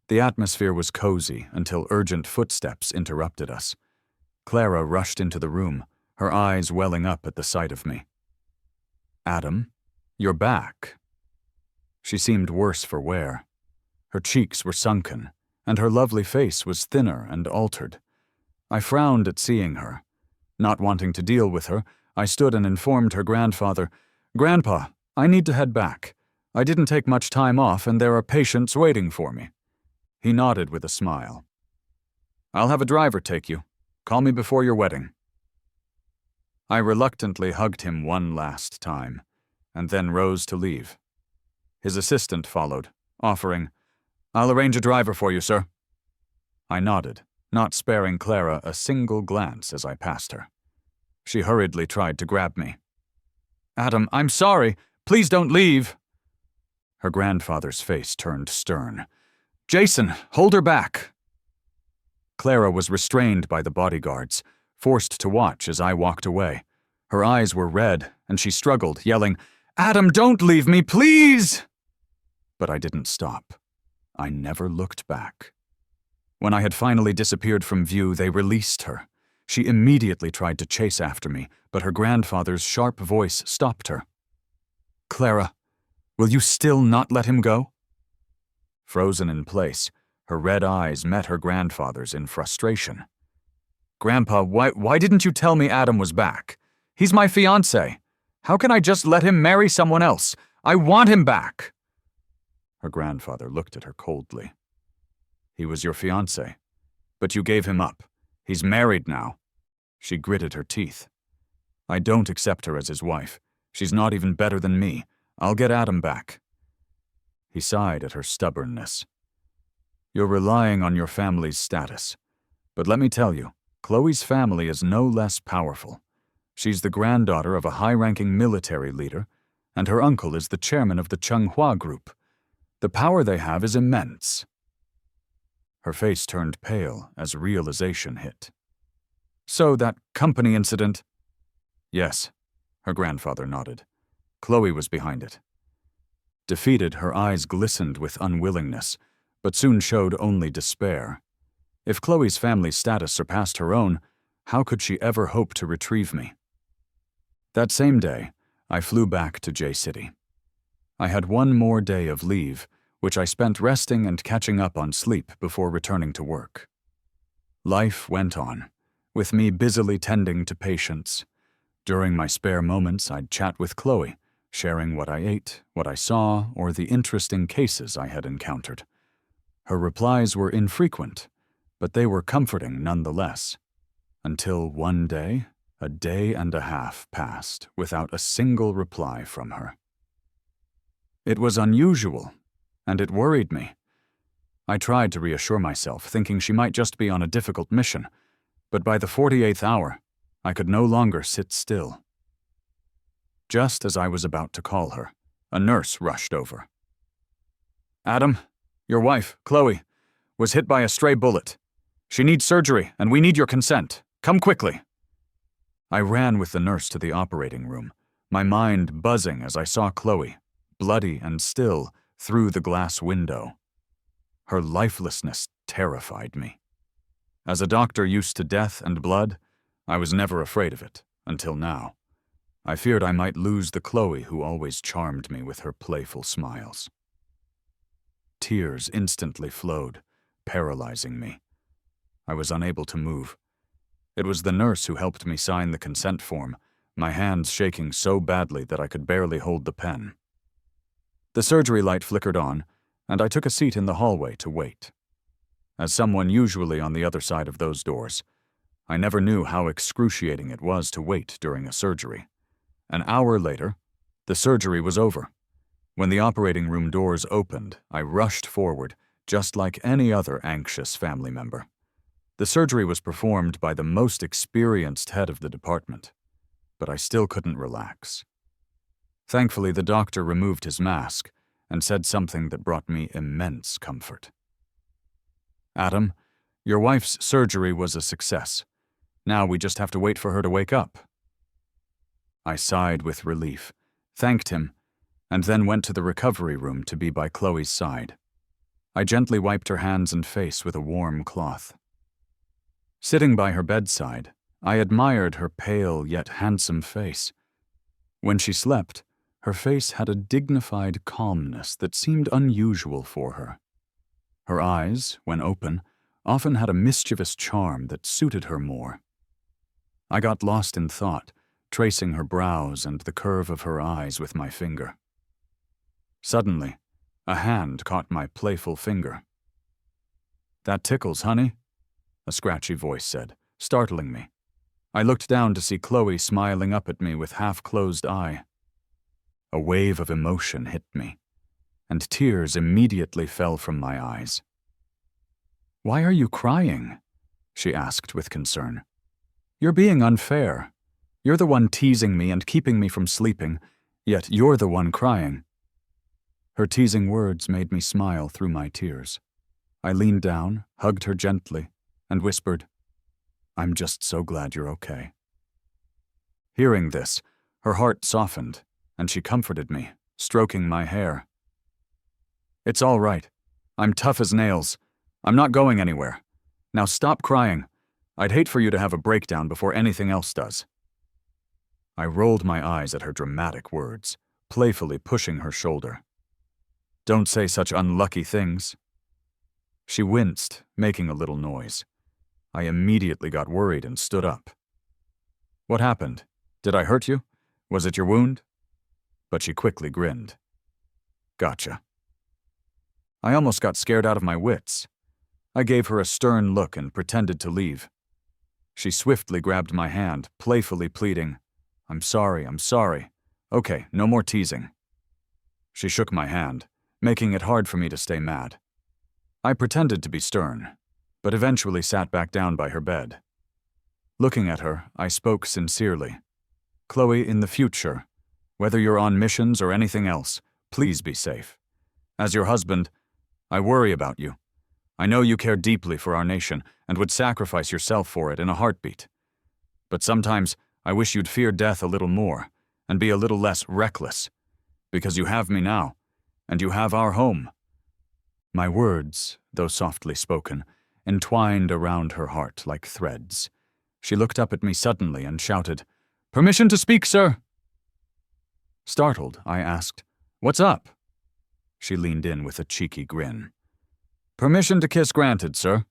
The atmosphere was cozy until urgent footsteps interrupted us. Clara rushed into the room, her eyes welling up at the sight of me. Adam, you're back." She seemed worse for wear. Her cheeks were sunken, and her lovely face was thinner and altered. I frowned at seeing her. Not wanting to deal with her, I stood and informed her grandfather, "Grandpa, I need to head back. I didn't take much time off and there are patients waiting for me." He nodded with a smile. "I'll have a driver take you. Call me before your wedding." I reluctantly hugged him one last time, and then rose to leave. His assistant followed, offering, "I'll arrange a driver for you, sir." I nodded, not sparing Clara a single glance as I passed her. She hurriedly tried to grab me. "Adam, I'm sorry. Please don't leave." Her grandfather's face turned stern. "Jason, hold her back." Clara was restrained by the bodyguards, forced to watch as I walked away. Her eyes were red, and she struggled, yelling, "Adam, don't leave me, please!" But I didn't stop. I never looked back. When I had finally disappeared from view, they released her. She immediately tried to chase after me, but her grandfather's sharp voice stopped her. "Clara, will you still not let him go?" Frozen in place, her red eyes met her grandfather's in frustration. "Grandpa, why didn't you tell me Adam was back? He's my fiancé. How can I just let him marry someone else? I want him back." Her grandfather looked at her coldly. "He was your fiancé, but you gave him up. He's married now." She gritted her teeth. "I don't accept her as his wife. She's not even better than me. I'll get Adam back." He sighed at her stubbornness. "You're relying on your family's status. But let me tell you, Chloe's family is no less powerful. She's the granddaughter of a high-ranking military leader, and her uncle is the chairman of the Changhua Group. The power they have is immense." Her face turned pale as realization hit. "So that company incident—" "Yes," her grandfather nodded. "Chloe was behind it." Defeated, her eyes glistened with unwillingness, but soon showed only despair. If Chloe's family status surpassed her own, how could she ever hope to retrieve me? That same day, I flew back to J-City. I had one more day of leave, which I spent resting and catching up on sleep before returning to work. Life went on, with me busily tending to patients. During my spare moments, I'd chat with Chloe, sharing what I ate, what I saw, or the interesting cases I had encountered. Her replies were infrequent, but they were comforting nonetheless. Until one day, a day and a half passed without a single reply from her. It was unusual, and it worried me. I tried to reassure myself, thinking she might just be on a difficult mission, but by the 48th hour, I could no longer sit still. Just as I was about to call her, a nurse rushed over. "Adam, your wife, Chloe, was hit by a stray bullet. She needs surgery, and we need your consent. Come quickly." I ran with the nurse to the operating room, my mind buzzing as I saw Chloe, bloody and still, through the glass window. Her lifelessness terrified me. As a doctor used to death and blood, I was never afraid of it, until now. I feared I might lose the Chloe who always charmed me with her playful smiles. Tears instantly flowed, paralyzing me. I was unable to move. It was the nurse who helped me sign the consent form, my hands shaking so badly that I could barely hold the pen. The surgery light flickered on, and I took a seat in the hallway to wait. As someone usually on the other side of those doors, I never knew how excruciating it was to wait during a surgery. An hour later, the surgery was over. When the operating room doors opened, I rushed forward, just like any other anxious family member. The surgery was performed by the most experienced head of the department, but I still couldn't relax. Thankfully, the doctor removed his mask and said something that brought me immense comfort. "Adam, your wife's surgery was a success. Now we just have to wait for her to wake up." I sighed with relief, thanked him, and then went to the recovery room to be by Chloe's side. I gently wiped her hands and face with a warm cloth. Sitting by her bedside, I admired her pale yet handsome face. When she slept, Her face had a dignified calmness that seemed unusual for her. Her eyes, when open, often had a mischievous charm that suited her more. I got lost in thought, tracing her brows and the curve of her eyes with my finger. Suddenly, a hand caught my playful finger. "That tickles, honey," a scratchy voice said, startling me. I looked down to see Chloe smiling up at me with half-closed eye. A wave of emotion hit me, and tears immediately fell from my eyes. "Why are you crying?" she asked with concern. "You're being unfair. You're the one teasing me and keeping me from sleeping, yet you're the one crying." Her teasing words made me smile through my tears. I leaned down, hugged her gently, and whispered, "I'm just so glad you're okay." Hearing this, her heart softened, and she comforted me, stroking my hair. "It's all right. I'm tough as nails. I'm not going anywhere. Now stop crying. I'd hate for you to have a breakdown before anything else does." I rolled my eyes at her dramatic words, playfully pushing her shoulder. "Don't say such unlucky things." She winced, making a little noise. I immediately got worried and stood up. "What happened? Did I hurt you? Was it your wound?" But she quickly grinned. "Gotcha." I almost got scared out of my wits. I gave her a stern look and pretended to leave. She swiftly grabbed my hand, playfully pleading, I'm sorry. Okay, no more teasing." She shook my hand, making it hard for me to stay mad. I pretended to be stern, but eventually sat back down by her bed. Looking at her, I spoke sincerely. "Chloe, in the future, whether you're on missions or anything else, please be safe. As your husband, I worry about you. I know you care deeply for our nation and would sacrifice yourself for it in a heartbeat. But sometimes I wish you'd fear death a little more and be a little less reckless, because you have me now, and you have our home." My words, though softly spoken, entwined around her heart like threads. She looked up at me suddenly and shouted, "Permission to speak, sir!" Startled, I asked, "What's up?" She leaned in with a cheeky grin. "Permission to kiss granted, sir."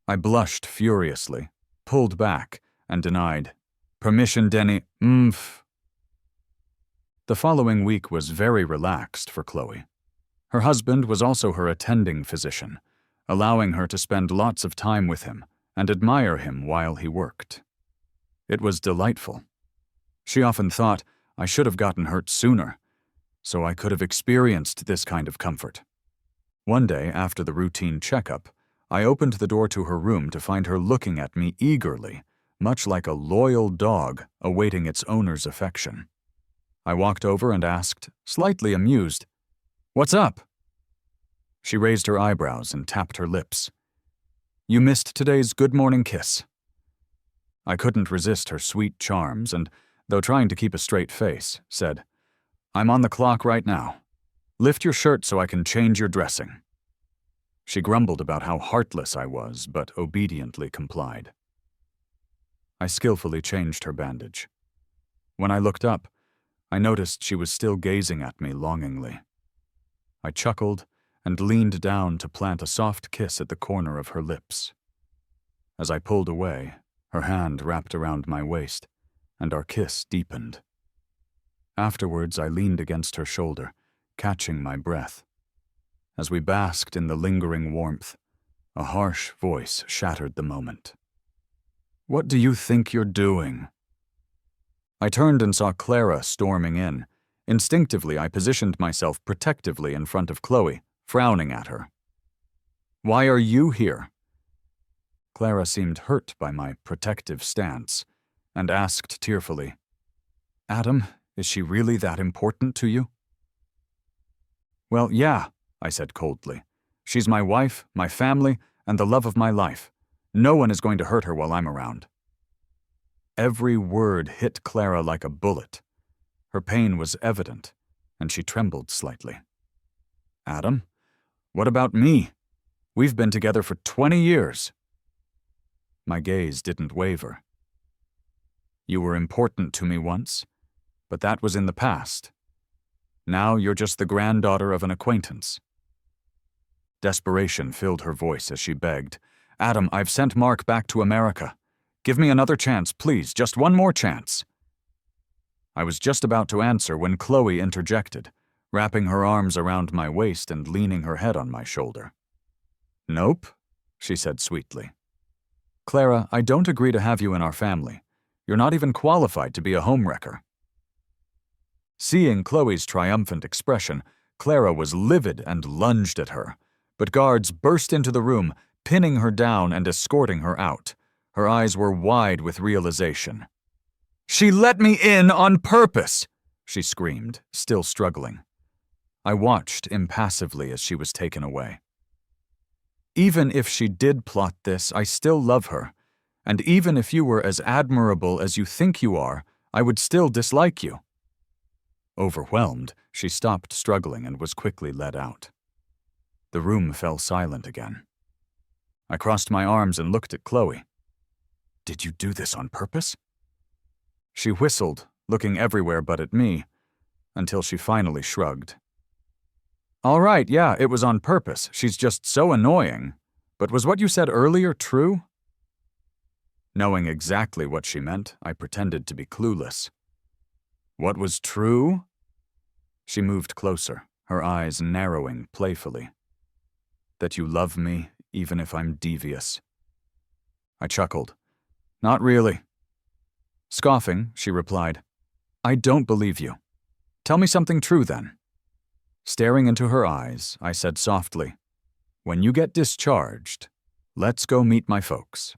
I blushed furiously, pulled back, and denied, "Permission, Denny, mmph." The following week was very relaxed for Chloe. Her husband was also her attending physician, allowing her to spend lots of time with him and admire him while he worked. It was delightful. She often thought I should have gotten hurt sooner, so I could have experienced this kind of comfort. One day, after the routine checkup, I opened the door to her room to find her looking at me eagerly, much like a loyal dog awaiting its owner's affection. I walked over and asked, slightly amused, "What's up?" She raised her eyebrows and tapped her lips. "You missed today's good morning kiss." I couldn't resist her sweet charms and, though trying to keep a straight face, said, "I'm on the clock right now. Lift your shirt so I can change your dressing." She grumbled about how heartless I was, but obediently complied. I skillfully changed her bandage. When I looked up, I noticed she was still gazing at me longingly. I chuckled and leaned down to plant a soft kiss at the corner of her lips. As I pulled away, her hand wrapped around my waist, and our kiss deepened. Afterwards, I leaned against her shoulder, catching my breath. As we basked in the lingering warmth, a harsh voice shattered the moment. "What do you think you're doing?" I turned and saw Clara storming in. Instinctively, I positioned myself protectively in front of Chloe, frowning at her. "Why are you here?" Clara seemed hurt by my protective stance, and asked tearfully, "Adam, is she really that important to you?" "Well, yeah," I said coldly. "She's my wife, my family, and the love of my life. No one is going to hurt her while I'm around." Every word hit Clara like a bullet. Her pain was evident, and she trembled slightly. "Adam, what about me? We've been together for 20 years. My gaze didn't waver. "You were important to me once, But that was in the past. Now you're just the granddaughter of an acquaintance. Desperation filled her voice as she begged, Adam, I've sent Mark back to America. Give me another chance, please, just one more chance. I was just about to answer when Chloe interjected, wrapping her arms around my waist and leaning her head on my shoulder. Nope, she said sweetly. Clara, I don't agree to have you in our family. You're not even qualified to be a homewrecker. Seeing Chloe's triumphant expression, Clara was livid and lunged at her, but guards burst into the room, pinning her down and escorting her out. Her eyes were wide with realization. She let me in on purpose, she screamed, still struggling. I watched impassively as she was taken away. Even if she did plot this, I still love her, and even if you were as admirable as you think you are, I would still dislike you. Overwhelmed, she stopped struggling and was quickly led out. The room fell silent again. I crossed my arms and looked at Chloe. Did you do this on purpose? She whistled, looking everywhere but at me, until she finally shrugged. All right, yeah, it was on purpose. She's just so annoying. But was what you said earlier true? Knowing exactly what she meant, I pretended to be clueless. What was true? She moved closer, her eyes narrowing playfully. That you love me, even if I'm devious. I chuckled. Not really. Scoffing, she replied, I don't believe you. Tell me something true then. Staring into her eyes, I said softly, when you get discharged, let's go meet my folks.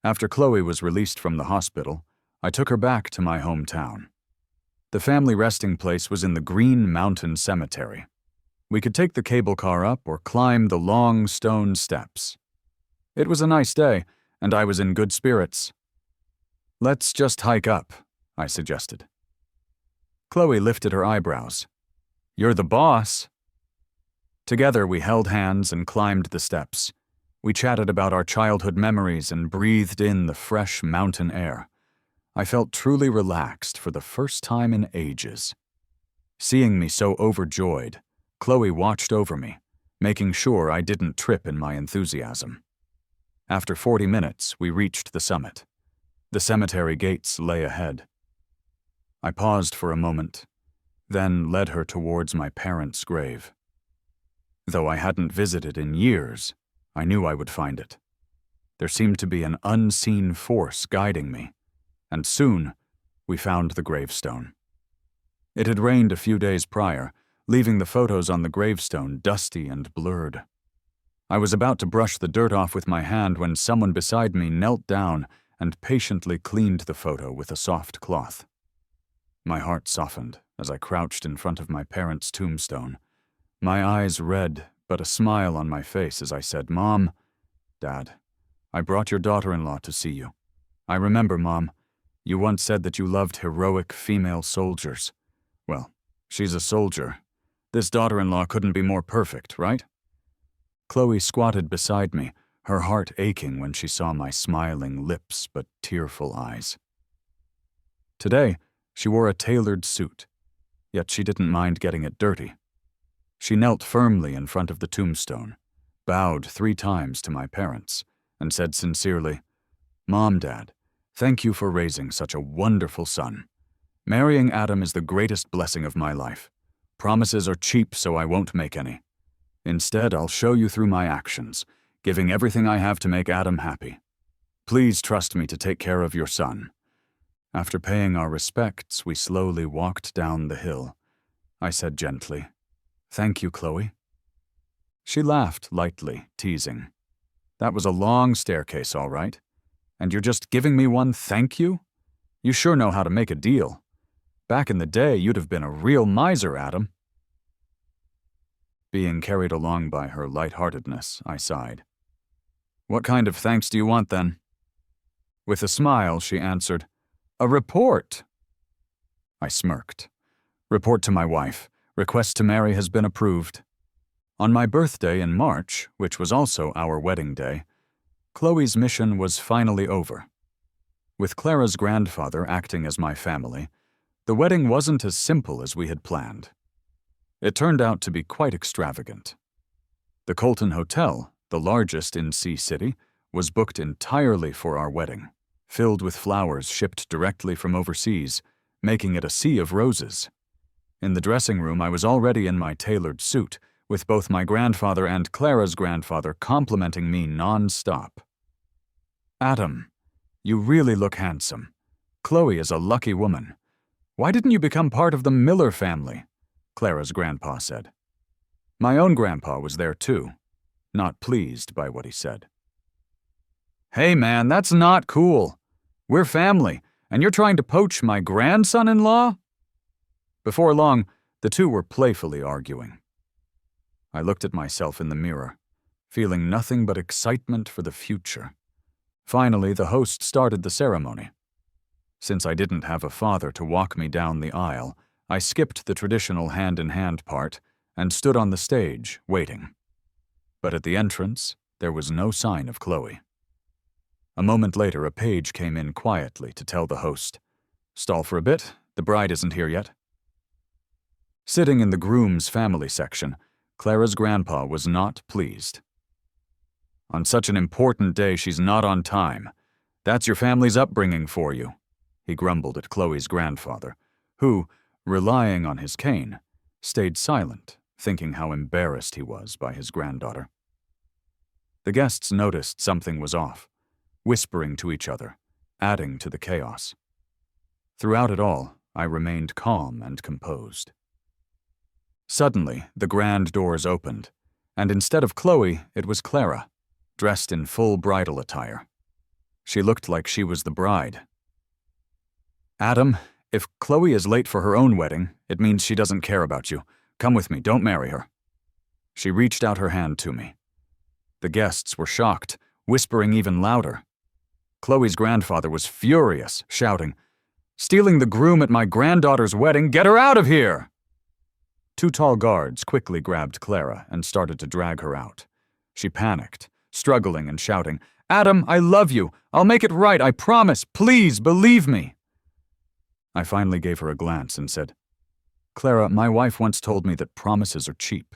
After Chloe was released from the hospital, I took her back to my hometown. The family resting place was in the Green Mountain Cemetery. We could take the cable car up or climb the long stone steps. It was a nice day, and I was in good spirits. Let's just hike up, I suggested. Chloe lifted her eyebrows. You're the boss. Together we held hands and climbed the steps. We chatted about our childhood memories and breathed in the fresh mountain air. I felt truly relaxed for the first time in ages. Seeing me so overjoyed, Chloe watched over me, making sure I didn't trip in my enthusiasm. After 40 minutes, we reached the summit. The cemetery gates lay ahead. I paused for a moment, then led her towards my parents' grave. Though I hadn't visited in years, I knew I would find it. There seemed to be an unseen force guiding me, and soon we found the gravestone. It had rained a few days prior, leaving the photos on the gravestone dusty and blurred. I was about to brush the dirt off with my hand when someone beside me knelt down and patiently cleaned the photo with a soft cloth. My heart softened as I crouched in front of my parents' tombstone, my eyes red but a smile on my face as I said, Mom, Dad, I brought your daughter-in-law to see you. I remember, Mom, you once said that you loved heroic female soldiers. Well, she's a soldier. This daughter-in-law couldn't be more perfect, right? Chloe squatted beside me, her heart aching when she saw my smiling lips but tearful eyes. Today, she wore a tailored suit, yet she didn't mind getting it dirty. She knelt firmly in front of the tombstone, bowed 3 times to my parents, and said sincerely, Mom, Dad, thank you for raising such a wonderful son. Marrying Adam is the greatest blessing of my life. Promises are cheap, so I won't make any. Instead, I'll show you through my actions, giving everything I have to make Adam happy. Please trust me to take care of your son. After paying our respects, we slowly walked down the hill. I said gently, Thank you, Chloe. She laughed lightly, teasing. That was a long staircase, all right. And you're just giving me one thank you? You sure know how to make a deal. Back in the day, you'd have been a real miser, Adam. Being carried along by her lightheartedness, I sighed. What kind of thanks do you want, then? With a smile, she answered, A report. I smirked. Report to my wife. Request to marry has been approved. On my birthday in March, which was also our wedding day, Chloe's mission was finally over. With Clara's grandfather acting as my family, The wedding wasn't as simple as we had planned. It turned out to be quite extravagant. The Colton Hotel, the largest in Sea City, was booked entirely for our wedding, filled with flowers shipped directly from overseas, making it a sea of roses. In the dressing room, I was already in my tailored suit, with both my grandfather and Clara's grandfather complimenting me non-stop. "Adam, you really look handsome. Chloe is a lucky woman. Why didn't you become part of the Miller family?" Clara's grandpa said. My own grandpa was there too, not pleased by what he said. "Hey man, that's not cool. We're family, and you're trying to poach my grandson-in-law?" Before long, the two were playfully arguing. I looked at myself in the mirror, feeling nothing but excitement for the future. Finally, the host started the ceremony. Since I didn't have a father to walk me down the aisle, I skipped the traditional hand-in-hand part and stood on the stage, waiting. But at the entrance, there was no sign of Chloe. A moment later, a page came in quietly to tell the host, "Stall for a bit, the bride isn't here yet." Sitting in the groom's family section, Clara's grandpa was not pleased. "On such an important day, she's not on time. That's your family's upbringing for you," he grumbled at Chloe's grandfather, who, relying on his cane, stayed silent, thinking how embarrassed he was by his granddaughter. The guests noticed something was off, whispering to each other, adding to the chaos. Throughout it all, I remained calm and composed. Suddenly, the grand doors opened, and instead of Chloe, it was Clara, dressed in full bridal attire. She looked like she was the bride. "Adam, if Chloe is late for her own wedding, it means she doesn't care about you. Come with me, don't marry her." She reached out her hand to me. The guests were shocked, whispering even louder. Chloe's grandfather was furious, shouting, "Stealing the groom at my granddaughter's wedding, get her out of here!" Two tall guards quickly grabbed Clara and started to drag her out. She panicked, struggling and shouting, "Adam, I love you. I'll make it right, I promise. Please, believe me." I finally gave her a glance and said, "Clara, my wife once told me that promises are cheap.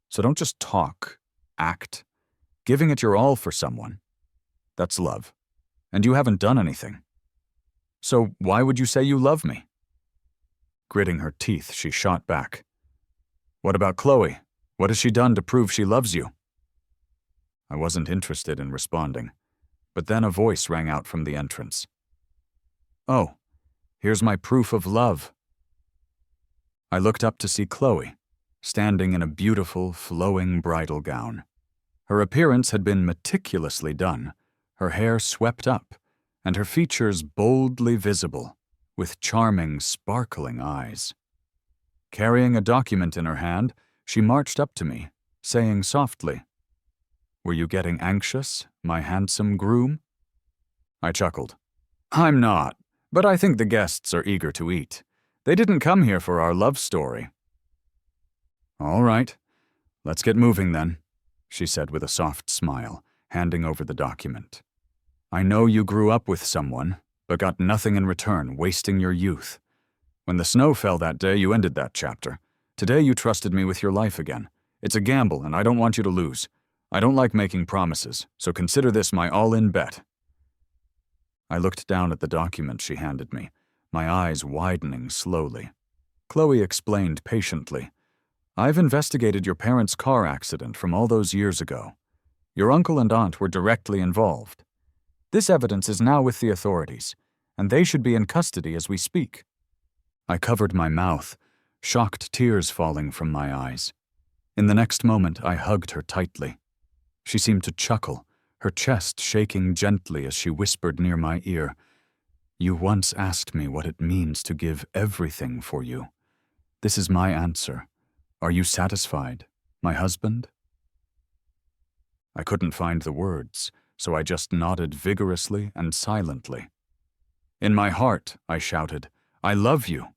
So don't just talk, act. Giving it your all for someone. That's love. And you haven't done anything. So why would you say you love me?" Gritting her teeth, she shot back, "What about Chloe? What has she done to prove she loves you?" I wasn't interested in responding, but then a voice rang out from the entrance. "Oh, here's my proof of love." I looked up to see Chloe, standing in a beautiful, flowing bridal gown. Her appearance had been meticulously done, her hair swept up, and her features boldly visible, with charming, sparkling eyes. Carrying a document in her hand, she marched up to me, saying softly, "Were you getting anxious, my handsome groom?" I chuckled. "I'm not, but I think the guests are eager to eat. They didn't come here for our love story." "All right, let's get moving then," she said with a soft smile, handing over the document. "I know you grew up with someone, but got nothing in return, wasting your youth. When the snow fell that day, you ended that chapter. Today you trusted me with your life again. It's a gamble, and I don't want you to lose. I don't like making promises, so consider this my all-in bet." I looked down at the document she handed me, my eyes widening slowly. Chloe explained patiently, "I've investigated your parents' car accident from all those years ago. Your uncle and aunt were directly involved. This evidence is now with the authorities, and they should be in custody as we speak." I covered my mouth, shocked tears falling from my eyes. In the next moment, I hugged her tightly. She seemed to chuckle, her chest shaking gently as she whispered near my ear, "You once asked me what it means to give everything for you. This is my answer. Are you satisfied, my husband?" I couldn't find the words, so I just nodded vigorously and silently. In my heart, I shouted, "I love you."